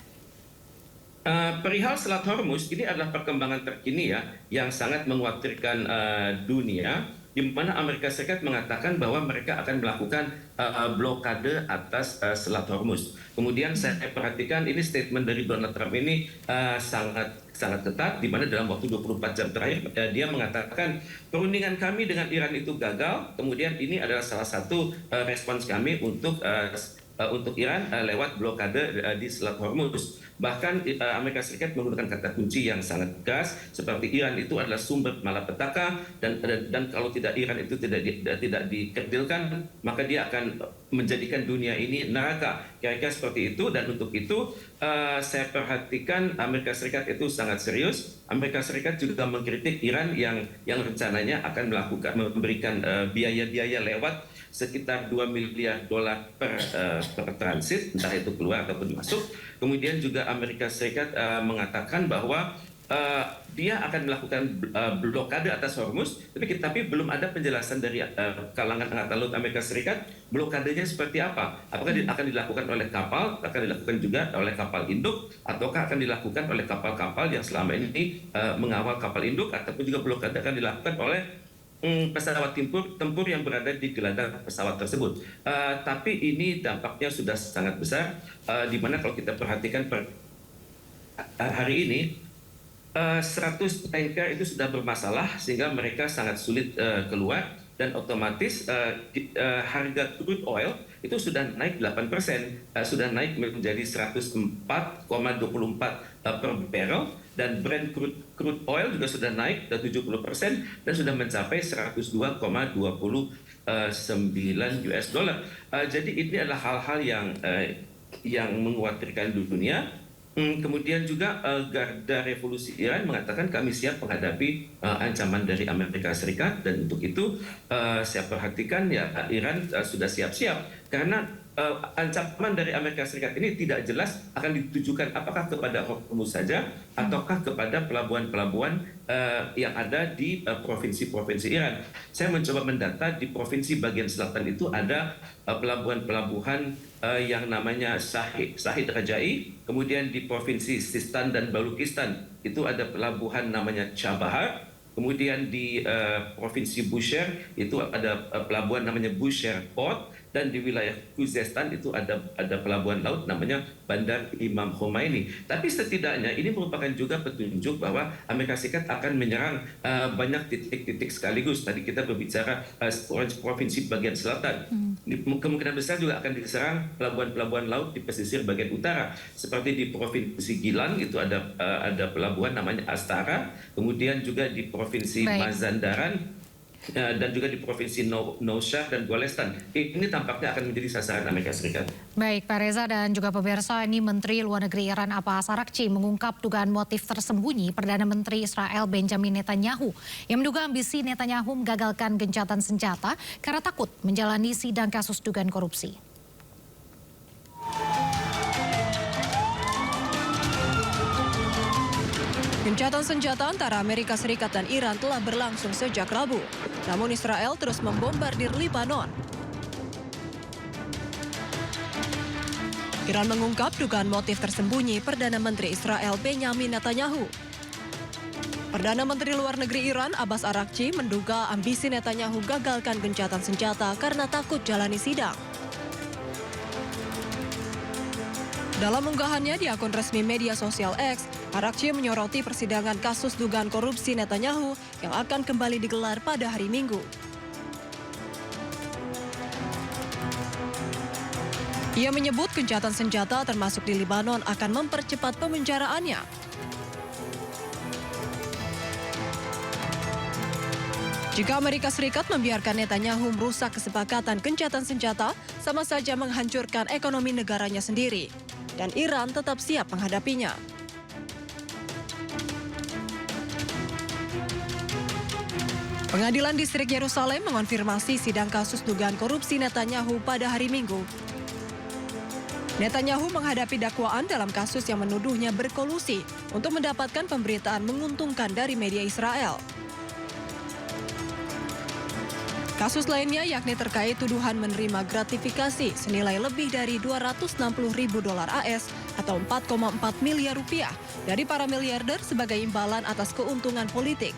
Perihal Selat Hormuz ini adalah perkembangan terkini ya, yang sangat mengkhawatirkan dunia, di mana Amerika Serikat mengatakan bahwa mereka akan melakukan blokade atas Selat Hormuz. Kemudian saya perhatikan ini statement dari Donald Trump ini sangat ketat, di mana dalam waktu 24 jam terakhir dia mengatakan perundingan kami dengan Iran itu gagal. Kemudian ini adalah salah satu respons kami untuk Iran lewat blokade di Selat Hormuz. Bahkan Amerika Serikat menggunakan kata kunci yang sangat keras, seperti Iran itu adalah sumber malapetaka, dan kalau Iran itu tidak dikerdilkan, maka dia akan menjadikan dunia ini neraka. Kira-kira seperti itu. Dan untuk itu saya perhatikan Amerika Serikat itu sangat serius. Amerika Serikat juga mengkritik Iran yang rencananya akan memberikan biaya-biaya lewat sekitar $2 miliar per transit, entah itu keluar ataupun masuk. Kemudian juga Amerika Serikat mengatakan bahwa dia akan melakukan blokade atas Hormuz, tapi belum ada penjelasan dari kalangan Angkatan Laut Amerika Serikat blokadenya seperti apa. Apakah akan dilakukan oleh kapal, akan dilakukan juga oleh kapal induk, ataukah akan dilakukan oleh kapal-kapal yang selama ini mengawal kapal induk, ataupun juga blokade akan dilakukan oleh pesawat tempur yang berada di gelandang pesawat tersebut. Tapi ini dampaknya sudah sangat besar, di mana kalau kita perhatikan hari ini 100 tanker itu sudah bermasalah, sehingga mereka sangat sulit keluar, dan otomatis harga crude oil itu sudah naik 8%, sudah naik menjadi 104,24 per barrel, dan Brent crude oil juga sudah naik 70% dan sudah mencapai 102,29 US dollar. Jadi ini adalah hal-hal yang mengkhawatirkan dunia. Kemudian juga Garda Revolusi Iran mengatakan kami siap menghadapi ancaman dari Amerika Serikat, dan untuk itu saya perhatikan ya Iran sudah siap-siap, karena ancaman dari Amerika Serikat ini tidak jelas akan ditujukan apakah kepada Hormuz saja ataukah kepada pelabuhan-pelabuhan yang ada di provinsi-provinsi Iran. Saya mencoba mendata di provinsi bagian selatan itu ada pelabuhan-pelabuhan yang namanya Shahid Rajai, kemudian di provinsi Sistan dan Balukistan itu ada pelabuhan namanya Chabahar, kemudian di provinsi Bushehr itu ada pelabuhan namanya Bushehr Port, dan di wilayah Khuzestan itu ada pelabuhan laut namanya Bandar Imam Khomeini. Tapi setidaknya ini merupakan juga petunjuk bahwa Amerika Serikat akan menyerang banyak titik-titik sekaligus. Tadi kita berbicara provinsi bagian selatan. Kemungkinan besar juga akan diserang pelabuhan-pelabuhan laut di pesisir bagian utara. Seperti di provinsi Gilan itu ada pelabuhan namanya Astara, kemudian juga di provinsi Mazandaran dan juga di provinsi Noushah dan Golestan. Ini tampaknya akan menjadi sasaran Amerika Serikat. Baik, Pak Reza dan juga pemirsa, ini Menteri Luar Negeri Iran Abbas Araghchi mengungkap dugaan motif tersembunyi Perdana Menteri Israel Benjamin Netanyahu yang menduga ambisi Netanyahu menggagalkan gencatan senjata karena takut menjalani sidang kasus dugaan korupsi. Gencatan senjata antara Amerika Serikat dan Iran telah berlangsung sejak Rabu. Namun Israel terus membombardir Lebanon. Iran mengungkap dugaan motif tersembunyi Perdana Menteri Israel Benjamin Netanyahu. Perdana Menteri Luar Negeri Iran Abbas Araghchi menduga ambisi Netanyahu gagalkan gencatan senjata karena takut jalani sidang. Dalam unggahannya di akun resmi media sosial X, Araghchi menyoroti persidangan kasus dugaan korupsi Netanyahu yang akan kembali digelar pada hari Minggu. Ia menyebut gencatan senjata termasuk di Lebanon akan mempercepat pemenjaraannya. Jika Amerika Serikat membiarkan Netanyahu merusak kesepakatan gencatan senjata, sama saja menghancurkan ekonomi negaranya sendiri. Dan Iran tetap siap menghadapinya. Pengadilan Distrik Yerusalem mengonfirmasi sidang kasus dugaan korupsi Netanyahu pada hari Minggu. Netanyahu menghadapi dakwaan dalam kasus yang menuduhnya berkolusi untuk mendapatkan pemberitaan menguntungkan dari media Israel. Kasus lainnya yakni terkait tuduhan menerima gratifikasi senilai lebih dari 260 ribu dolar AS atau 4,4 miliar rupiah dari para miliarder sebagai imbalan atas keuntungan politik.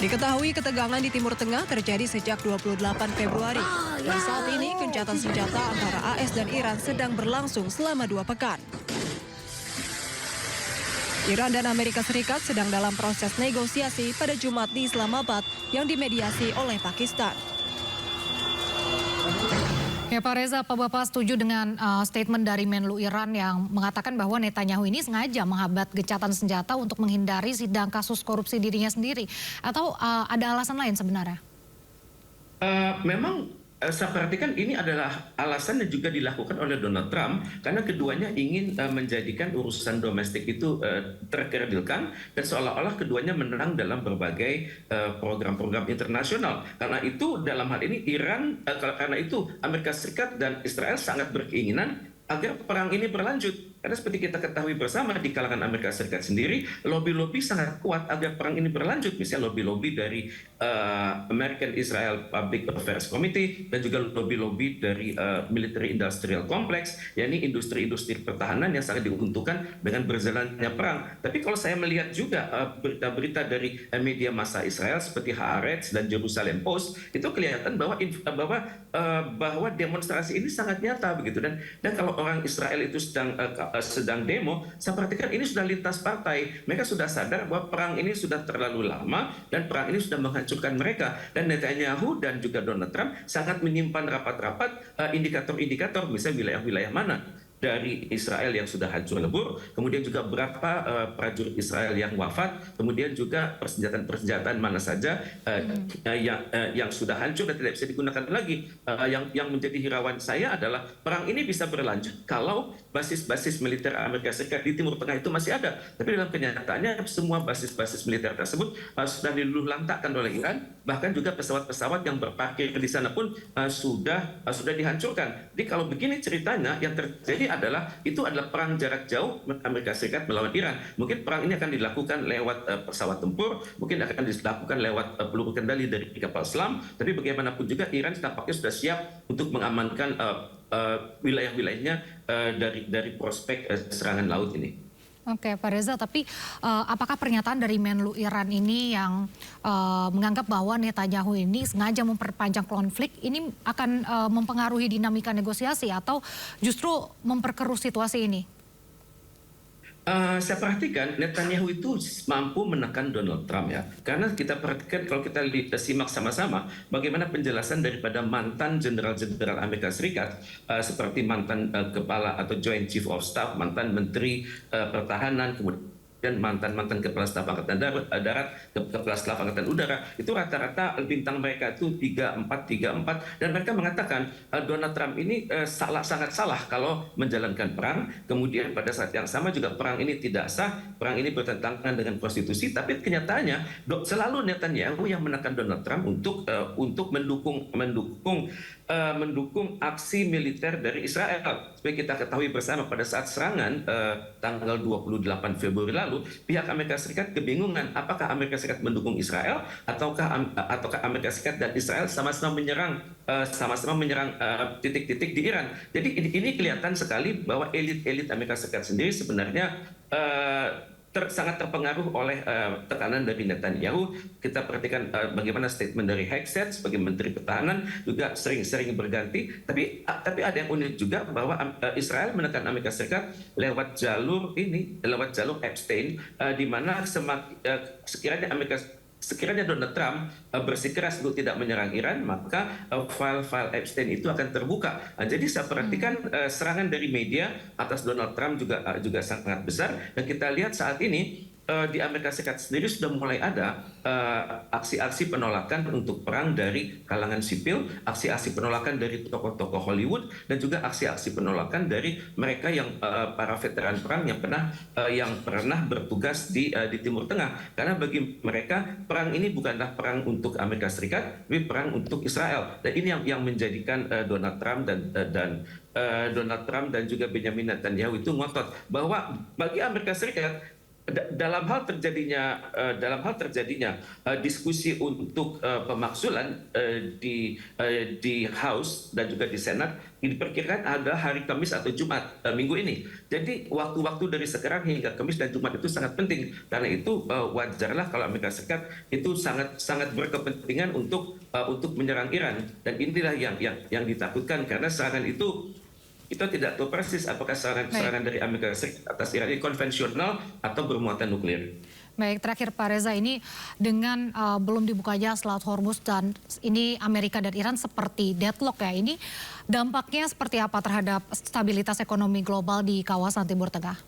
Diketahui ketegangan di Timur Tengah terjadi sejak 28 Februari dan saat ini gencatan senjata antara AS dan Iran sedang berlangsung selama 2 pekan. Iran dan Amerika Serikat sedang dalam proses negosiasi pada Jumat di Islamabad yang dimediasi oleh Pakistan. Ya Pak Reza, apa Bapak setuju dengan statement dari Menlu Iran yang mengatakan bahwa Netanyahu ini sengaja menghambat gencatan senjata untuk menghindari sidang kasus korupsi dirinya sendiri? Atau ada alasan lain sebenarnya? Memang saya perhatikan ini adalah alasan yang juga dilakukan oleh Donald Trump karena keduanya ingin menjadikan urusan domestik itu terkerdilkan dan seolah-olah keduanya menang dalam berbagai program-program internasional. Karena itu dalam hal ini karena itu Amerika Serikat dan Israel sangat berkeinginan agar perang ini berlanjut. Karena seperti kita ketahui bersama di kalangan Amerika Serikat sendiri, lobby-lobby sangat kuat agar perang ini berlanjut. Misalnya lobby-lobby dari American Israel Public Affairs Committee dan juga lobby-lobby dari Military Industrial Complex, yakni industri-industri pertahanan yang sangat diuntungkan dengan berjalannya perang. Tapi kalau saya melihat juga berita-berita dari media massa Israel seperti Haaretz dan Jerusalem Post, itu kelihatan bahwa demonstrasi ini sangat nyata begitu. Dan kalau orang Israel itu sedang demo, saya perhatikan ini sudah lintas partai. Mereka sudah sadar bahwa perang ini sudah terlalu lama dan perang ini sudah menghancurkan mereka. Dan Netanyahu dan juga Donald Trump sangat menyimpan rapat-rapat indikator-indikator, misalnya wilayah-wilayah mana dari Israel yang sudah hancur lebur, kemudian juga berapa prajurit Israel yang wafat, kemudian juga persenjataan mana saja yang sudah hancur dan tidak bisa digunakan lagi. Yang menjadi hirauan saya adalah perang ini bisa berlanjut kalau basis-basis militer Amerika Serikat di Timur Tengah itu masih ada. Tapi dalam kenyataannya semua basis-basis militer tersebut sudah diluluh lantakkan oleh Iran bahkan juga pesawat-pesawat yang berparkir di sana pun sudah dihancurkan. Jadi kalau begini ceritanya, yang terjadi adalah itu adalah perang jarak jauh Amerika Serikat melawan Iran. Mungkin perang ini akan dilakukan lewat pesawat tempur, mungkin akan dilakukan lewat peluru kendali dari kapal selam, tapi bagaimanapun juga Iran tampaknya sudah siap untuk mengamankan wilayah-wilayahnya dari prospek serangan laut ini. Oke, Pak Reza, tapi apakah pernyataan dari Menlu Iran ini yang menganggap bahwa Netanyahu ini sengaja memperpanjang konflik ini akan mempengaruhi dinamika negosiasi atau justru memperkeruh situasi ini? Saya perhatikan Netanyahu itu mampu menekan Donald Trump ya, karena kita perhatikan kalau kita simak sama-sama bagaimana penjelasan daripada mantan jenderal-jenderal Amerika Serikat seperti mantan kepala atau Joint Chief of Staff, mantan Menteri Pertahanan, kemudian mantan Kepala Staf Angkatan Darat, Kepala Staf Angkatan Udara, itu rata-rata bintang mereka itu 34, dan mereka mengatakan Donald Trump ini sangat salah kalau menjalankan perang. Kemudian pada saat yang sama juga perang ini tidak sah, perang ini bertentangan dengan konstitusi. Tapi kenyataannya selalu Netanyahu yang menekan Donald Trump untuk mendukung aksi militer dari Israel. Seperti kita ketahui bersama pada saat serangan tanggal 28 Februari lalu, pihak Amerika Serikat kebingungan apakah Amerika Serikat mendukung Israel ataukah Amerika Serikat dan Israel sama-sama menyerang titik-titik di Iran. Jadi ini kelihatan sekali bahwa elit-elit Amerika Serikat sendiri sebenarnya sangat terpengaruh oleh tekanan dari Netanyahu. Kita perhatikan bagaimana statement dari Hegseth sebagai Menteri Pertahanan juga sering berganti. Tapi ada yang unik juga bahwa Israel menekan Amerika Serikat lewat jalur Epstein, di mana sekiranya Donald Trump bersikeras untuk tidak menyerang Iran, maka file-file Epstein itu akan terbuka. Jadi saya perhatikan serangan dari media atas Donald Trump juga sangat besar, dan kita lihat saat ini di Amerika Serikat sendiri sudah mulai ada aksi-aksi penolakan untuk perang dari kalangan sipil, aksi-aksi penolakan dari tokoh-tokoh Hollywood, dan juga aksi-aksi penolakan dari mereka yang para veteran perang yang pernah bertugas di Timur Tengah. Juga bagi mereka perang ini bukanlah perang untuk Amerika Serikat, tapi perang untuk Israel. Dan ini yang menjadikan Donald Trump dan juga Benjamin Netanyahu itu ngotot bahwa bagi Amerika Serikat dalam hal terjadinya diskusi untuk pemakzulan di House dan juga di Senat diperkirakan ada hari Kamis atau Jumat minggu ini. Jadi waktu-waktu dari sekarang hingga Kamis dan Jumat itu sangat penting. Karena itu wajarlah kalau Amerika Serikat itu sangat berkepentingan untuk menyerang Iran, dan inilah yang ditakutkan karena serangan itu kita tidak tahu persis apakah serangan dari Amerika Serikat atas Iran ini konvensional atau bermuatan nuklir. Baik, terakhir Pak Reza, ini dengan belum dibukanya Selat Hormuz dan ini Amerika dan Iran seperti deadlock ya, ini dampaknya seperti apa terhadap stabilitas ekonomi global di kawasan Timur Tengah?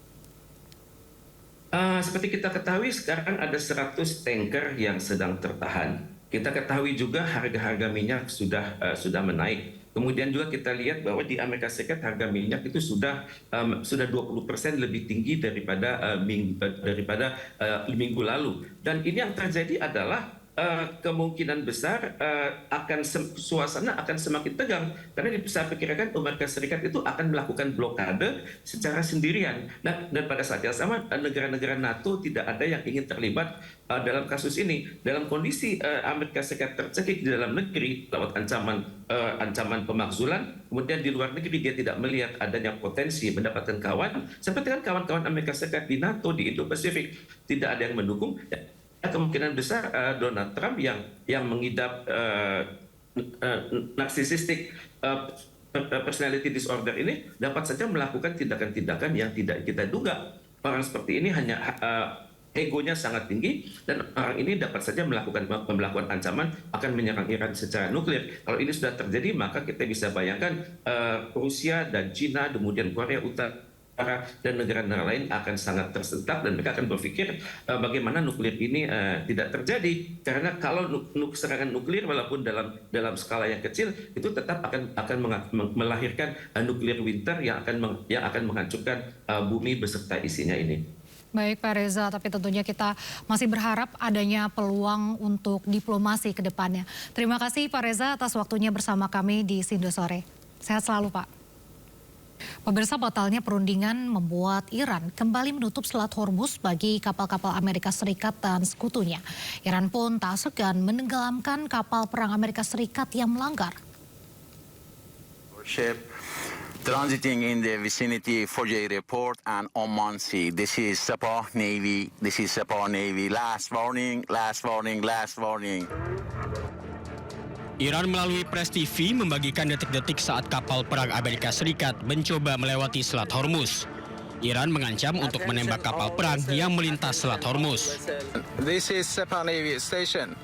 Seperti kita ketahui sekarang ada 100 tanker yang sedang tertahan. Kita ketahui juga harga minyak sudah menaik. Kemudian juga kita lihat bahwa di Amerika Serikat harga minyak itu sudah 20% lebih tinggi daripada minggu lalu. Dan ini yang terjadi adalah kemungkinan besar suasana akan semakin tegang, karena saya perkirakan Amerika Serikat itu akan melakukan blokade secara sendirian. Dan pada saat yang sama negara-negara NATO tidak ada yang ingin terlibat dalam kasus ini. Dalam kondisi Amerika Serikat tercekik di dalam negeri lewat ancaman pemakzulan, kemudian di luar negeri dia tidak melihat adanya potensi mendapatkan kawan, seperti kan kawan-kawan Amerika Serikat di NATO, di Indo-Pasifik tidak ada yang mendukung. Kemungkinan besar Donald Trump yang mengidap narcissistic personality disorder ini dapat saja melakukan tindakan-tindakan yang tidak kita duga. Orang seperti ini hanya egonya sangat tinggi, dan orang ini dapat saja melakukan ancaman akan menyerang Iran secara nuklir. Kalau ini sudah terjadi, maka kita bisa bayangkan Rusia dan China, kemudian Korea Utara dan negara-negara lain akan sangat tersentak, dan mereka akan berpikir bagaimana nuklir ini tidak terjadi, karena kalau serangan nuklir walaupun dalam skala yang kecil itu tetap akan melahirkan nuklir winter yang akan menghancurkan bumi beserta isinya ini. Baik Pak Reza, tapi tentunya kita masih berharap adanya peluang untuk diplomasi ke depannya. Terima kasih Pak Reza atas waktunya bersama kami di Sindo Sore. Sehat selalu Pak. Pemirsa, batalnya perundingan membuat Iran kembali menutup Selat Hormuz bagi kapal-kapal Amerika Serikat dan sekutunya. Iran pun tak segan menenggelamkan kapal perang Amerika Serikat yang melanggar. Transiting in the vicinity Fojai Report and Oman Sea. This is Sabah Navy. This is Sabah Navy. Last warning, last warning, last warning. Iran melalui Press TV membagikan detik-detik saat kapal perang Amerika Serikat mencoba melewati Selat Hormuz. Iran mengancam untuk menembak kapal perang yang melintas Selat Hormuz. This is Sabah Navy Station.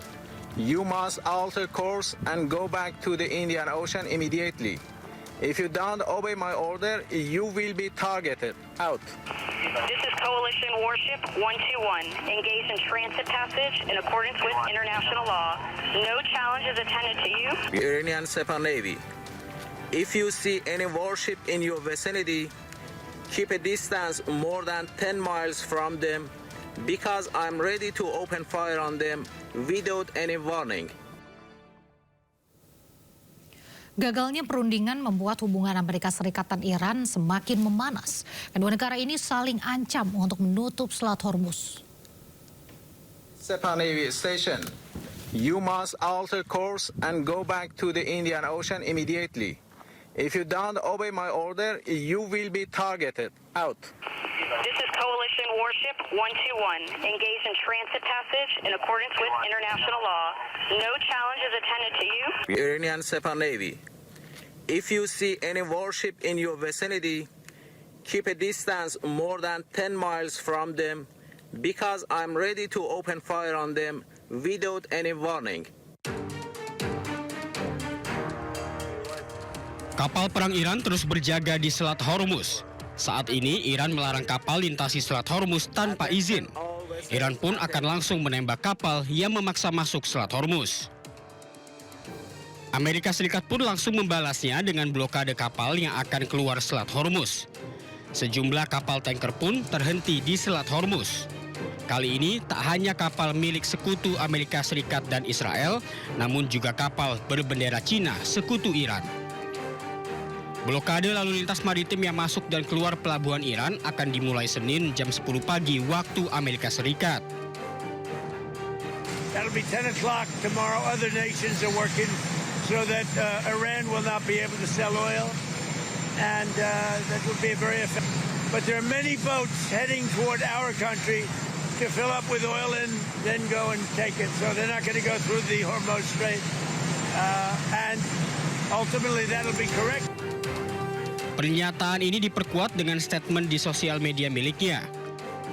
You must alter course and go back to the Indian Ocean immediately. If you don't obey my order, you will be targeted. Out. This is Coalition Warship 121, engaged in transit passage in accordance with international law. No challenge is attended to you. Iranian Sepah Navy. If you see any warship in your vicinity, keep a distance more than 10 miles from them because I'm ready to open fire on them without any warning. Gagalnya perundingan membuat hubungan Amerika Serikat dan Iran semakin memanas. Kedua negara ini saling ancam untuk menutup Selat Hormuz. Sepah Navy Station, you must alter course and go back to the Indian Ocean immediately. If you don't obey my order, you will be targeted. Out. This is Coalition Warship 121, engaged in transit passage in accordance with international law. No challenge is attended to you. Iranian Sepah Navy. If you see any warship in your vicinity, keep a distance more than 10 miles from them because I'm ready to open fire on them without any warning. Kapal perang Iran terus berjaga di Selat Hormuz. Saat ini Iran melarang kapal lintasi Selat Hormuz tanpa izin. Iran pun akan langsung menembak kapal yang memaksa masuk Selat Hormuz. Amerika Serikat pun langsung membalasnya dengan blokade kapal yang akan keluar Selat Hormuz. Sejumlah kapal tanker pun terhenti di Selat Hormuz. Kali ini tak hanya kapal milik sekutu Amerika Serikat dan Israel, namun juga kapal berbendera Cina, sekutu Iran. Blokade lalu lintas maritim yang masuk dan keluar pelabuhan Iran akan dimulai Senin jam 10 pagi waktu Amerika Serikat. That'll be 10 o'clock tomorrow. Other nations are working so that Iran will not be able to sell oil, and that will be very effective. But there are many boats heading toward our country to fill up with oil and then go and take it. So they're not going to go through the Hormuz Strait, and ultimately that'll be correct. Pernyataan ini diperkuat dengan statement di sosial media miliknya.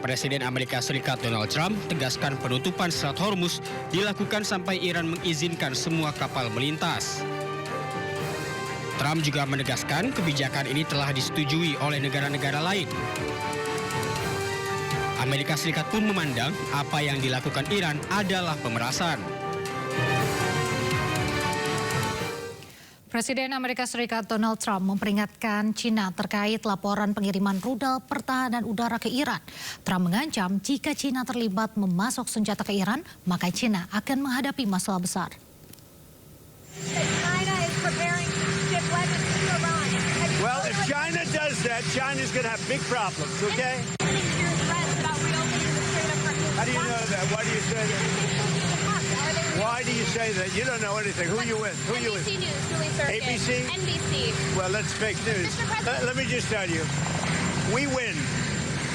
Presiden Amerika Serikat Donald Trump tegaskan penutupan Selat Hormuz dilakukan sampai Iran mengizinkan semua kapal melintas. Trump juga menegaskan kebijakan ini telah disetujui oleh negara-negara lain. Amerika Serikat pun memandang apa yang dilakukan Iran adalah pemerasan. Presiden Amerika Serikat Donald Trump memperingatkan Cina terkait laporan pengiriman rudal pertahanan udara ke Iran. Trump mengancam jika Cina terlibat memasok senjata ke Iran, maka Cina akan menghadapi masalah besar. Well, if China does that, China's going to have big problems, okay? How do you know that? Why do you say that? Why do you say that? You don't know anything. Who are you with? Who are you with? ABC News, Julie Circus. ABC? NBC. Well, that's fake news. Let me just tell you, we win,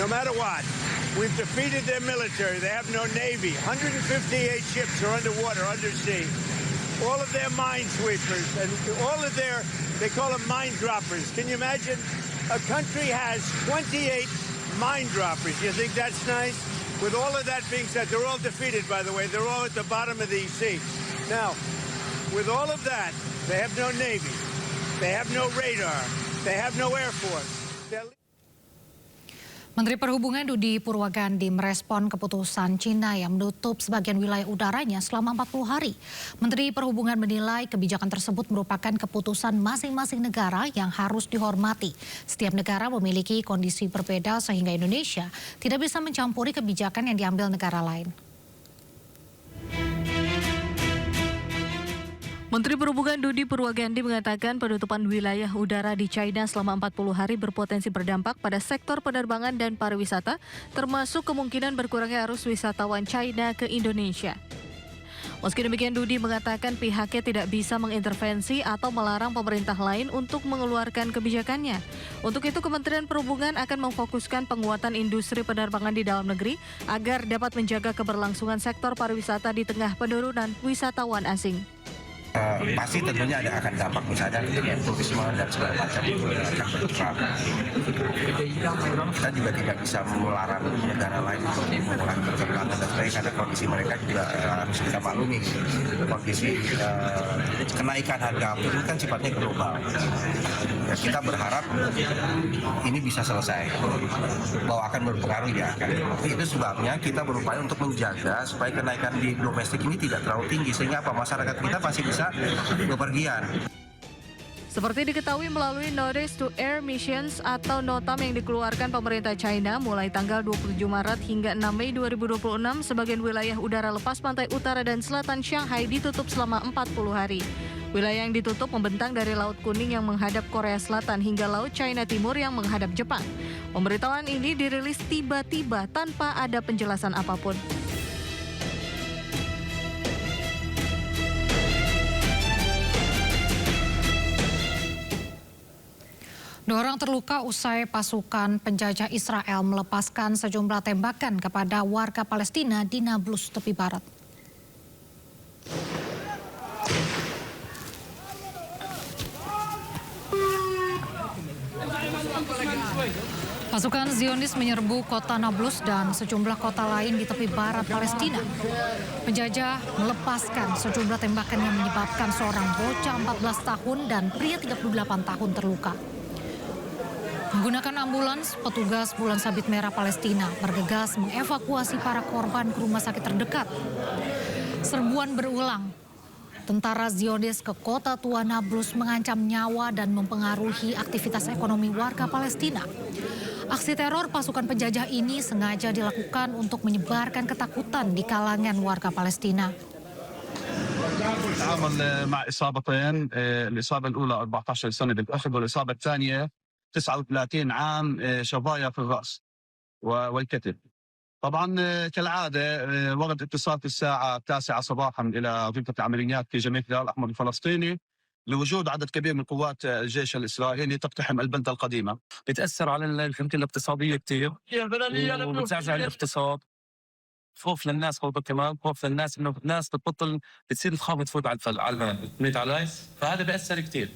no matter what. We've defeated their military. They have no navy. 158 ships are underwater, undersea. All of their minesweepers and all of their, they call them mine droppers. Can you imagine? A country has 28 mine droppers. You think that's nice? With all of that being said, they're all defeated, by the way. They're all at the bottom of the sea. Now, with all of that, they have no Navy. They have no radar. They have no Air Force. Menteri Perhubungan Dudi Purwagandi merespon keputusan Cina yang menutup sebagian wilayah udaranya selama 40 hari. Menteri Perhubungan menilai kebijakan tersebut merupakan keputusan masing-masing negara yang harus dihormati. Setiap negara memiliki kondisi berbeda sehingga Indonesia tidak bisa mencampuri kebijakan yang diambil negara lain. Menteri Perhubungan Dudi Purwagandi mengatakan penutupan wilayah udara di China selama 40 hari berpotensi berdampak pada sektor penerbangan dan pariwisata, termasuk kemungkinan berkurangnya arus wisatawan China ke Indonesia. Meski demikian, Dudi mengatakan pihaknya tidak bisa mengintervensi atau melarang pemerintah lain untuk mengeluarkan kebijakannya. Untuk itu, Kementerian Perhubungan akan memfokuskan penguatan industri penerbangan di dalam negeri agar dapat menjaga keberlangsungan sektor pariwisata di tengah penurunan wisatawan asing. Pasti tentunya akan dampak misalnya turisme dan segala macam itu akan berkurang. Kita juga tidak bisa melarang negara lain untuk mengurangi penerbangan dan sebagainya karena kondisi mereka juga harus kita maklumi. Kondisi kenaikan harga itu kan sifatnya global. Ya, kita berharap ini bisa selesai. Bahwa akan berpengaruh ya. Itu sebabnya kita berupaya untuk menjaga supaya kenaikan di domestik ini tidak terlalu tinggi sehingga apa masyarakat kita masih bisa bepergian. Seperti diketahui melalui Notice to Air Missions atau notam yang dikeluarkan pemerintah China mulai tanggal 27 Maret hingga 6 Mei 2026, sebagian wilayah udara lepas pantai utara dan selatan Shanghai ditutup selama 40 hari. Wilayah yang ditutup membentang dari Laut Kuning yang menghadap Korea Selatan hingga Laut China Timur yang menghadap Jepang. Pemberitahuan ini dirilis tiba-tiba tanpa ada penjelasan apapun. Dua orang terluka usai pasukan penjajah Israel melepaskan sejumlah tembakan kepada warga Palestina di Nablus, tepi barat. Pasukan Zionis menyerbu kota Nablus dan sejumlah kota lain di tepi barat Palestina. Penjajah melepaskan sejumlah tembakan yang menyebabkan seorang bocah 14 tahun dan pria 38 tahun terluka. Menggunakan ambulans, petugas Bulan Sabit Merah Palestina bergegas mengevakuasi para korban ke rumah sakit terdekat. Serbuan berulang. Tentara Zionis ke kota tua Nablus mengancam nyawa dan mempengaruhi aktivitas ekonomi warga Palestina. Aksi teror pasukan penjajah ini sengaja dilakukan untuk menyebarkan ketakutan di kalangan warga Palestina. تعامل مع إصابتين، الإصابة الأولى 14 سنة بالأخذ والإصابة الثانية 39 عام شظايا في الرأس والكتف. طبعا كالعادة ورد اتصال في الساعة 9 صباحا إلى غرفة العمليات في جمعية الهلال الأحمر الفلسطيني لوجود عدد كبير من قوات الجيش الإسرائيلي تقتحم البلدة القديمة. بتأثر على الخدمة الاقتصادية كثير وبتزعزع الاقتصاد. خوف للناس خوف كمان خوف للناس إنه الناس بتبطل بتصير تخاف تفوت على البلد فهذا بيأثر كثير.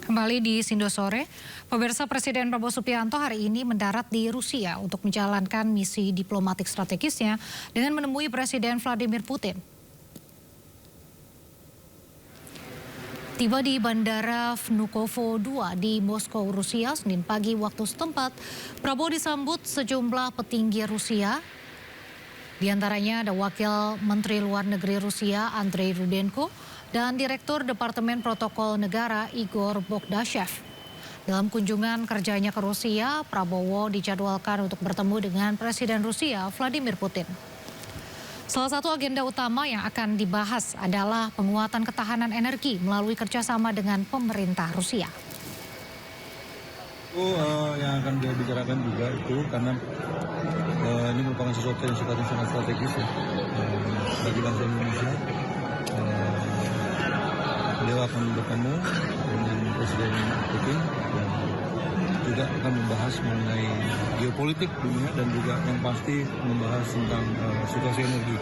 Kembali di Sindo Sore, pemirsa Presiden Prabowo Subianto hari ini mendarat di Rusia untuk menjalankan misi diplomatik strategisnya dengan menemui Presiden Vladimir Putin. Tiba di Bandara Vnukovo 2 di Moskow, Rusia, Senin pagi waktu setempat, Prabowo disambut sejumlah petinggi Rusia. Di antaranya ada Wakil Menteri Luar Negeri Rusia Andrei Rudenko dan Direktur Departemen Protokol Negara Igor Bogdashev. Dalam kunjungan kerjanya ke Rusia, Prabowo dijadwalkan untuk bertemu dengan Presiden Rusia Vladimir Putin. Salah satu agenda utama yang akan dibahas adalah penguatan ketahanan energi melalui kerjasama dengan pemerintah Rusia. Yang akan dibicarakan juga itu karena ini merupakan sesuatu yang sifatnya sangat strategis ya, bagi bangsa Indonesia. Beliau akan bertemu dengan Presiden Putin dan juga akan membahas mengenai geopolitik dunia dan juga yang pasti membahas tentang situasi energi.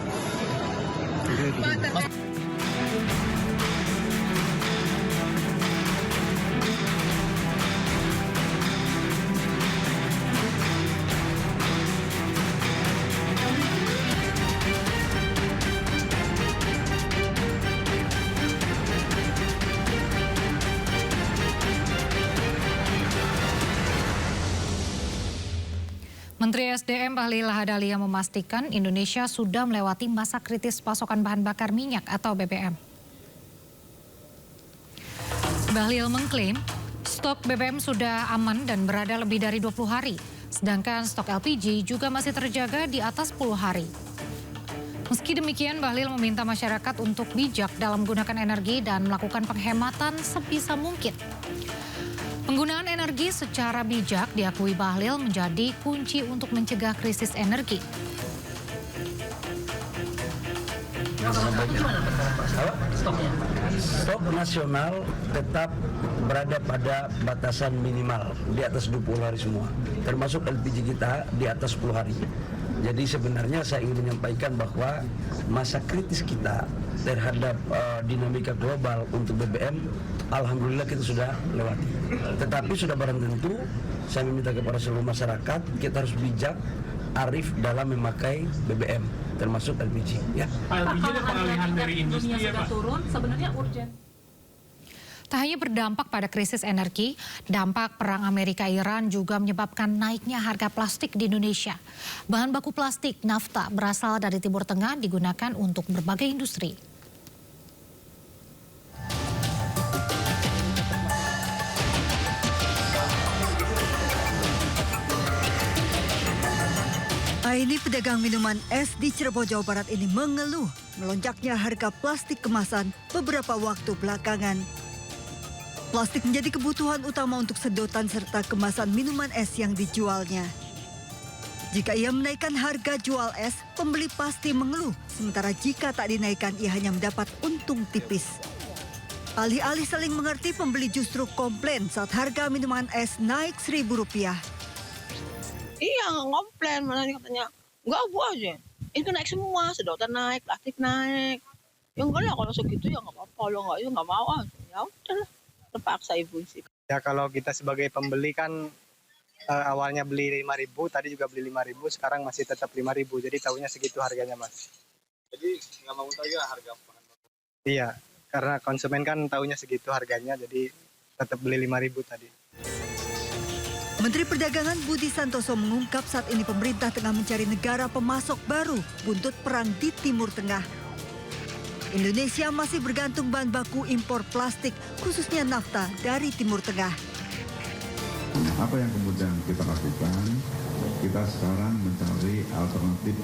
Menteri SDM Bahlil Lahadalia memastikan Indonesia sudah melewati masa kritis pasokan bahan bakar minyak atau BBM. Bahlil mengklaim stok BBM sudah aman dan berada lebih dari 20 hari, sedangkan stok LPG juga masih terjaga di atas 10 hari. Meski demikian, Bahlil meminta masyarakat untuk bijak dalam menggunakan energi dan melakukan penghematan sebisa mungkin. Penggunaan energi secara bijak diakui Bahlil menjadi kunci untuk mencegah krisis energi. Stok nasional tetap berada pada batasan minimal di atas 20 hari semua, termasuk LPG kita di atas 10 hari. Jadi sebenarnya saya ingin menyampaikan bahwa masa kritis kita terhadap dinamika global untuk BBM, alhamdulillah kita sudah lewati. Tetapi sudah barang tentu, saya meminta kepada seluruh masyarakat, kita harus bijak, arif dalam memakai BBM, termasuk LPG. Ya. LPG ada pengalihan dari industri ya Pak? Turun, sebenarnya urgent. Tak hanya berdampak pada krisis energi, dampak perang Amerika-Iran juga menyebabkan naiknya harga plastik di Indonesia. Bahan baku plastik nafta berasal dari Timur Tengah digunakan untuk berbagai industri. Aini pedagang minuman es di Cirebon, Jawa Barat ini mengeluh melonjaknya harga plastik kemasan beberapa waktu belakangan. Plastik menjadi kebutuhan utama untuk sedotan serta kemasan minuman es yang dijualnya. Jika ia menaikkan harga jual es, pembeli pasti mengeluh. Sementara jika tak dinaikkan, ia hanya mendapat untung tipis. Alih-alih saling mengerti, pembeli justru komplain saat harga minuman es naik Rp1.000. Iya, komplain. Malah katanya, enggak Bu aja. Ini naik semua, sedotan naik, plastik naik. Ya enggak lah, kalau segitu ya enggak apa-apa. Kalau enggak, ya enggak mau. Ya udahlah. Terpaksa ibu sih. Ya kalau kita sebagai pembeli kan awalnya beli 5.000, tadi juga beli 5.000, sekarang masih tetap 5.000, jadi tahunya segitu harganya Mas. Jadi nggak mau tahu ya harga bahan baku? Iya, karena konsumen kan tahunya segitu harganya, jadi tetap beli 5.000 tadi. Menteri Perdagangan Budi Santoso mengungkap saat ini pemerintah tengah mencari negara pemasok baru buntut perang di Timur Tengah. Indonesia masih bergantung bahan baku impor plastik, khususnya nafta dari Timur Tengah. Apa yang kemudian kita lakukan? Kita sekarang mencari alternatif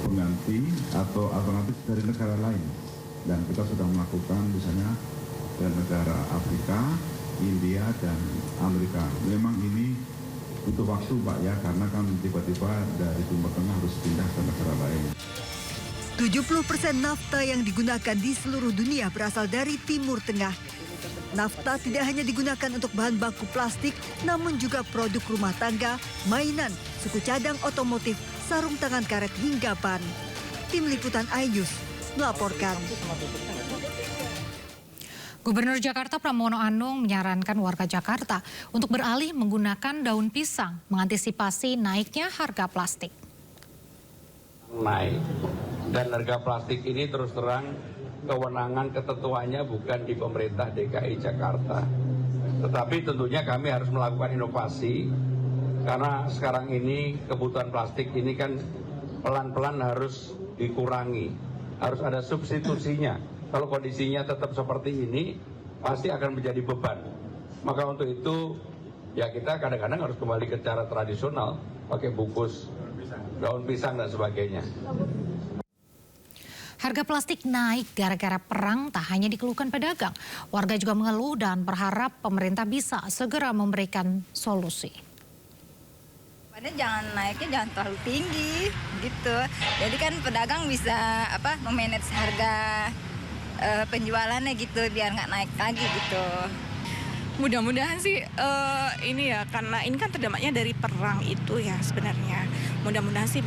pengganti atau alternatif dari negara lain. Dan kita sudah melakukan misalnya dari negara Afrika, India, dan Amerika. Memang ini butuh waktu Pak ya, karena kan tiba-tiba dari Timur Tengah harus pindah ke negara lain. 70% nafta yang digunakan di seluruh dunia berasal dari Timur Tengah. Nafta tidak hanya digunakan untuk bahan baku plastik, namun juga produk rumah tangga, mainan, suku cadang otomotif, sarung tangan karet hingga ban. Tim Liputan iNews melaporkan. Gubernur Jakarta Pramono Anung menyarankan warga Jakarta untuk beralih menggunakan daun pisang mengantisipasi naiknya harga plastik. Naik dan harga plastik ini terus terang kewenangan ketentuannya bukan di pemerintah DKI Jakarta, tetapi tentunya kami harus melakukan inovasi karena sekarang ini kebutuhan plastik ini kan pelan-pelan harus dikurangi, harus ada substitusinya. Kalau kondisinya tetap seperti ini pasti akan menjadi beban. Maka untuk itu ya kita kadang-kadang harus kembali ke cara tradisional, pakai bungkus daun pisang dan sebagainya. Harga plastik naik gara-gara perang tak hanya dikeluhkan pedagang. Warga juga mengeluh dan berharap pemerintah bisa segera memberikan solusi. Jangan naiknya jangan terlalu tinggi gitu. Jadi kan pedagang bisa memanage harga penjualannya gitu biar nggak naik lagi gitu. Mudah-mudahan sih ini ya, karena ini kan terdampaknya dari perang itu ya sebenarnya. Mudah-mudahan sih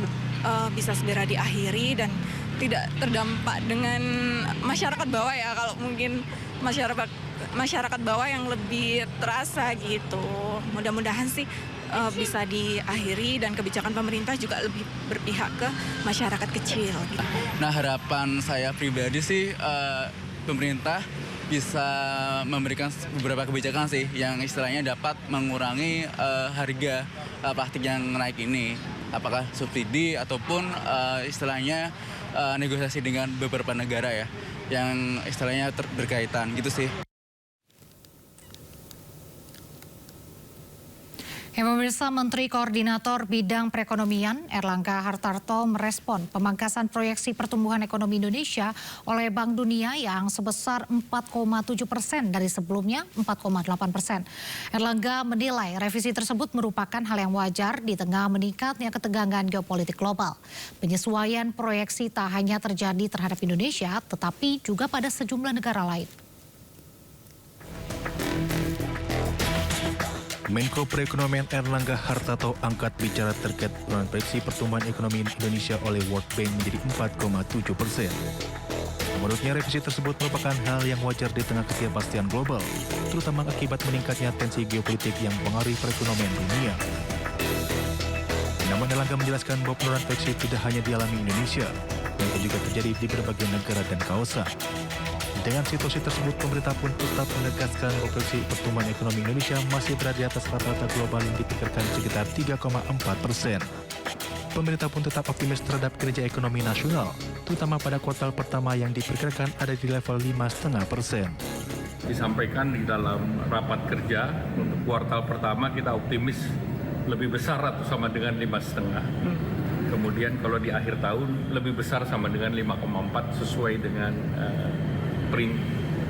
bisa segera diakhiri dan tidak terdampak dengan masyarakat bawah ya. Kalau mungkin masyarakat bawah yang lebih terasa gitu. Mudah-mudahan sih bisa diakhiri dan kebijakan pemerintah juga lebih berpihak ke masyarakat kecil. Gitu. Nah harapan saya pribadi sih pemerintah bisa memberikan beberapa kebijakan sih yang istilahnya dapat mengurangi harga plastik yang naik ini. apakah subsidi ataupun istilahnya negosiasi dengan beberapa negara ya, yang istilahnya berkaitan gitu sih. Pemirsa, Menteri Koordinator Bidang Perekonomian Erlangga Hartarto merespon pemangkasan proyeksi pertumbuhan ekonomi Indonesia oleh Bank Dunia yang sebesar 4,7% dari sebelumnya 4,8%. Erlangga menilai revisi tersebut merupakan hal yang wajar di tengah meningkatnya ketegangan geopolitik global. Penyesuaian proyeksi tak hanya terjadi terhadap Indonesia, tetapi juga pada sejumlah negara lain. Menko Perekonomian Erlangga Hartarto angkat bicara terkait proyeksi pertumbuhan ekonomi Indonesia oleh World Bank menjadi 4,7%. Menurutnya revisi tersebut merupakan hal yang wajar di tengah ketidakpastian global, terutama akibat meningkatnya tensi geopolitik yang mempengaruhi perekonomian dunia. Namun Erlangga menjelaskan bahwa penurunan proyeksi tidak hanya dialami Indonesia, namun juga terjadi di berbagai negara dan kawasan. Dengan situasi tersebut, pemerintah pun tetap menegaskan bahwa proyeksi pertumbuhan ekonomi Indonesia masih berada di atas rata-rata global yang diperkirakan sekitar 3,4%. Pemerintah pun tetap optimis terhadap kinerja ekonomi nasional, terutama pada kuartal pertama yang diperkirakan ada di level 5,5%. Disampaikan di dalam rapat kerja untuk kuartal pertama kita optimis lebih besar atau sama dengan 5,5. Kemudian kalau di akhir tahun lebih besar sama dengan 5,4 sesuai dengan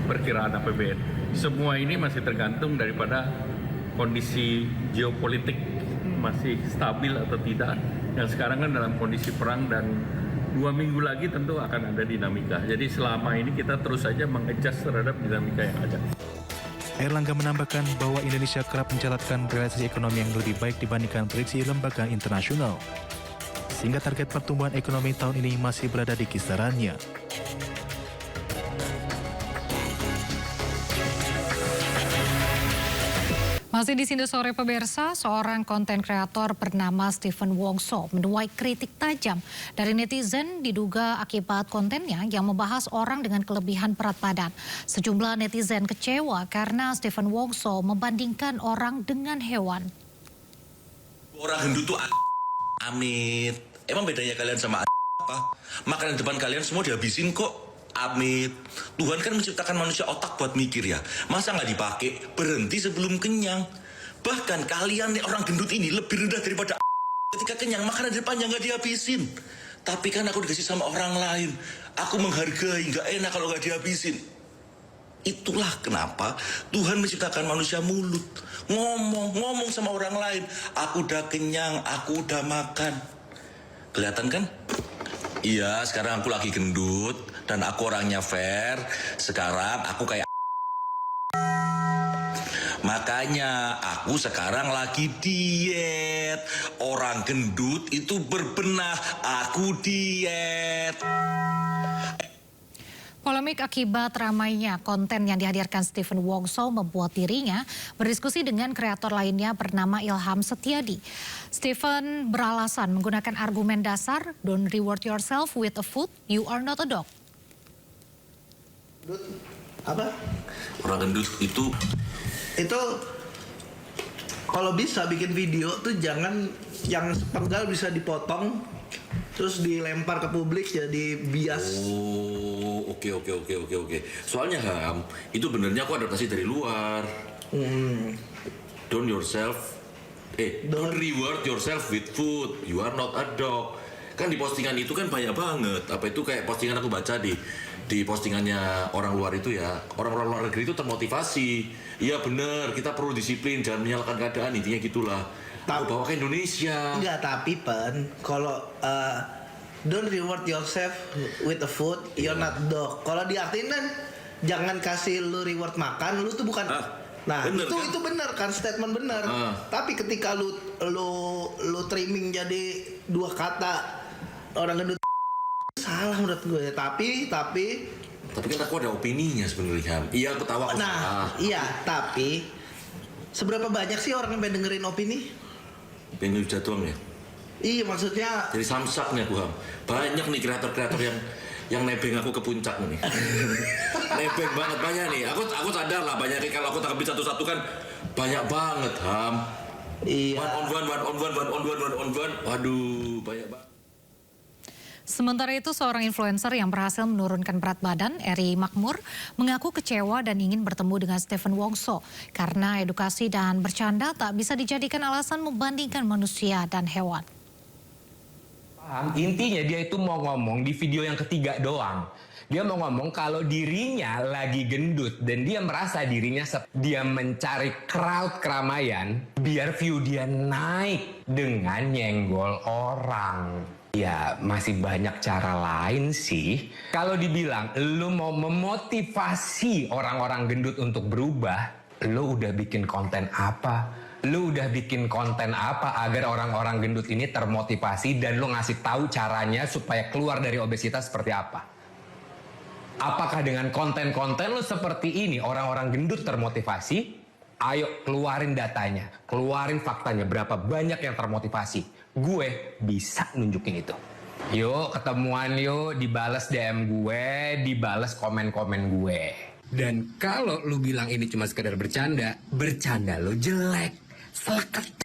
perkiraan APBN. Semua ini masih tergantung daripada kondisi geopolitik masih stabil atau tidak. Yang sekarang kan dalam kondisi perang dan 2 minggu lagi tentu akan ada dinamika. Jadi selama ini kita terus saja mengadjust terhadap dinamika yang ada. Erlangga menambahkan bahwa Indonesia kerap mencatatkan realisasi ekonomi yang lebih baik dibandingkan prediksi lembaga internasional, sehingga target pertumbuhan ekonomi tahun ini masih berada di kisarannya. Masih di Sindo Sore pemirsa, seorang konten kreator bernama Stephen Wongso menuai kritik tajam dari netizen diduga akibat kontennya yang membahas orang dengan kelebihan berat badan. Sejumlah netizen kecewa karena Stephen Wongso membandingkan orang dengan hewan. Orang gendut tuh amit. Emang bedanya kalian sama apa? Makanan depan kalian semua dihabisin kok. Amit, Tuhan kan menciptakan manusia otak buat mikir ya. Masa nggak dipakai? Berhenti sebelum kenyang. Bahkan kalian orang gendut ini lebih rendah daripada ketika kenyang. Makanan depannya nggak dihabisin. Tapi kan aku dikasih sama orang lain. Aku menghargai, nggak enak kalau nggak dihabisin. Itulah kenapa Tuhan menciptakan manusia mulut. Ngomong sama orang lain. Aku udah kenyang, aku udah makan. Kelihatan kan? Iya, sekarang aku lagi gendut dan aku orangnya fair. Sekarang aku kayak makanya aku sekarang lagi diet. Orang gendut itu berbenah, aku diet. Polemik akibat ramainya konten yang dihadirkan Stephen Wongso membuat dirinya berdiskusi dengan kreator lainnya bernama Ilham Setiadi. Stephen beralasan menggunakan argumen dasar, don't reward yourself with a food, you are not a dog. Apa? Orang gendut itu kalau bisa bikin video tuh jangan yang sepenggal bisa dipotong terus dilempar ke publik jadi bias. Oh, oke. Soalnya Ham, itu benernya aku adaptasi dari luar. Don't reward yourself with food. You are not a dog. Kan di postingan itu kan banyak banget. Apa itu kayak postingan aku baca di postingannya orang luar itu ya. Orang-orang luar negeri itu termotivasi. Iya bener, kita perlu disiplin, jangan menyalahkan keadaan, intinya gitulah. Aku bawa ke Indonesia. Enggak, tapi kalau don't reward yourself with a food, you're not dog. Kalau diartiin kan jangan kasih lu reward makan, lu tuh bukan. Nah, bener, itu benar kan, statement benar. Tapi ketika lu trimming jadi 2 kata orang gendut salah menurut gue. Tapi kan aku ada opininya sebenarnya. Iya, aku tahu aku salah. Iya, tapi seberapa banyak sih orang yang pengen dengerin opini? Pengen jatuh ya? Iya, maksudnya jadi samsak nih aku Ham. Banyak nih kreator-kreator yang nebeng aku ke puncak nih. Nebeng banget banyak nih. Aku sadar lah banyak kalau aku tangkapin satu-satu kan banyak banget Ham. Iya. One on one. Waduh, banyak banget. Sementara itu, seorang influencer yang berhasil menurunkan berat badan, Eri Makmur, mengaku kecewa dan ingin bertemu dengan Stephen Wongso karena edukasi dan bercanda tak bisa dijadikan alasan membandingkan manusia dan hewan. Intinya dia itu mau ngomong di video yang ketiga doang. Dia mau ngomong kalau dirinya lagi gendut dan dia merasa dirinya dia mencari crowd keramaian biar view dia naik dengan nyenggol orang. Ya masih banyak cara lain sih. Kalau dibilang lu mau memotivasi orang-orang gendut untuk berubah, lu udah bikin konten apa? Lu udah bikin konten apa agar orang-orang gendut ini termotivasi dan lu ngasih tahu caranya supaya keluar dari obesitas seperti apa? Apakah dengan konten-konten lu seperti ini orang-orang gendut termotivasi? Ayo keluarin datanya, keluarin faktanya berapa banyak yang termotivasi. Gue bisa nunjukin itu. Yuk ketemuan yuk, dibales DM gue, dibales komen-komen gue. Dan kalau lu bilang ini cuma sekedar bercanda, bercanda lu jelek. Selekat.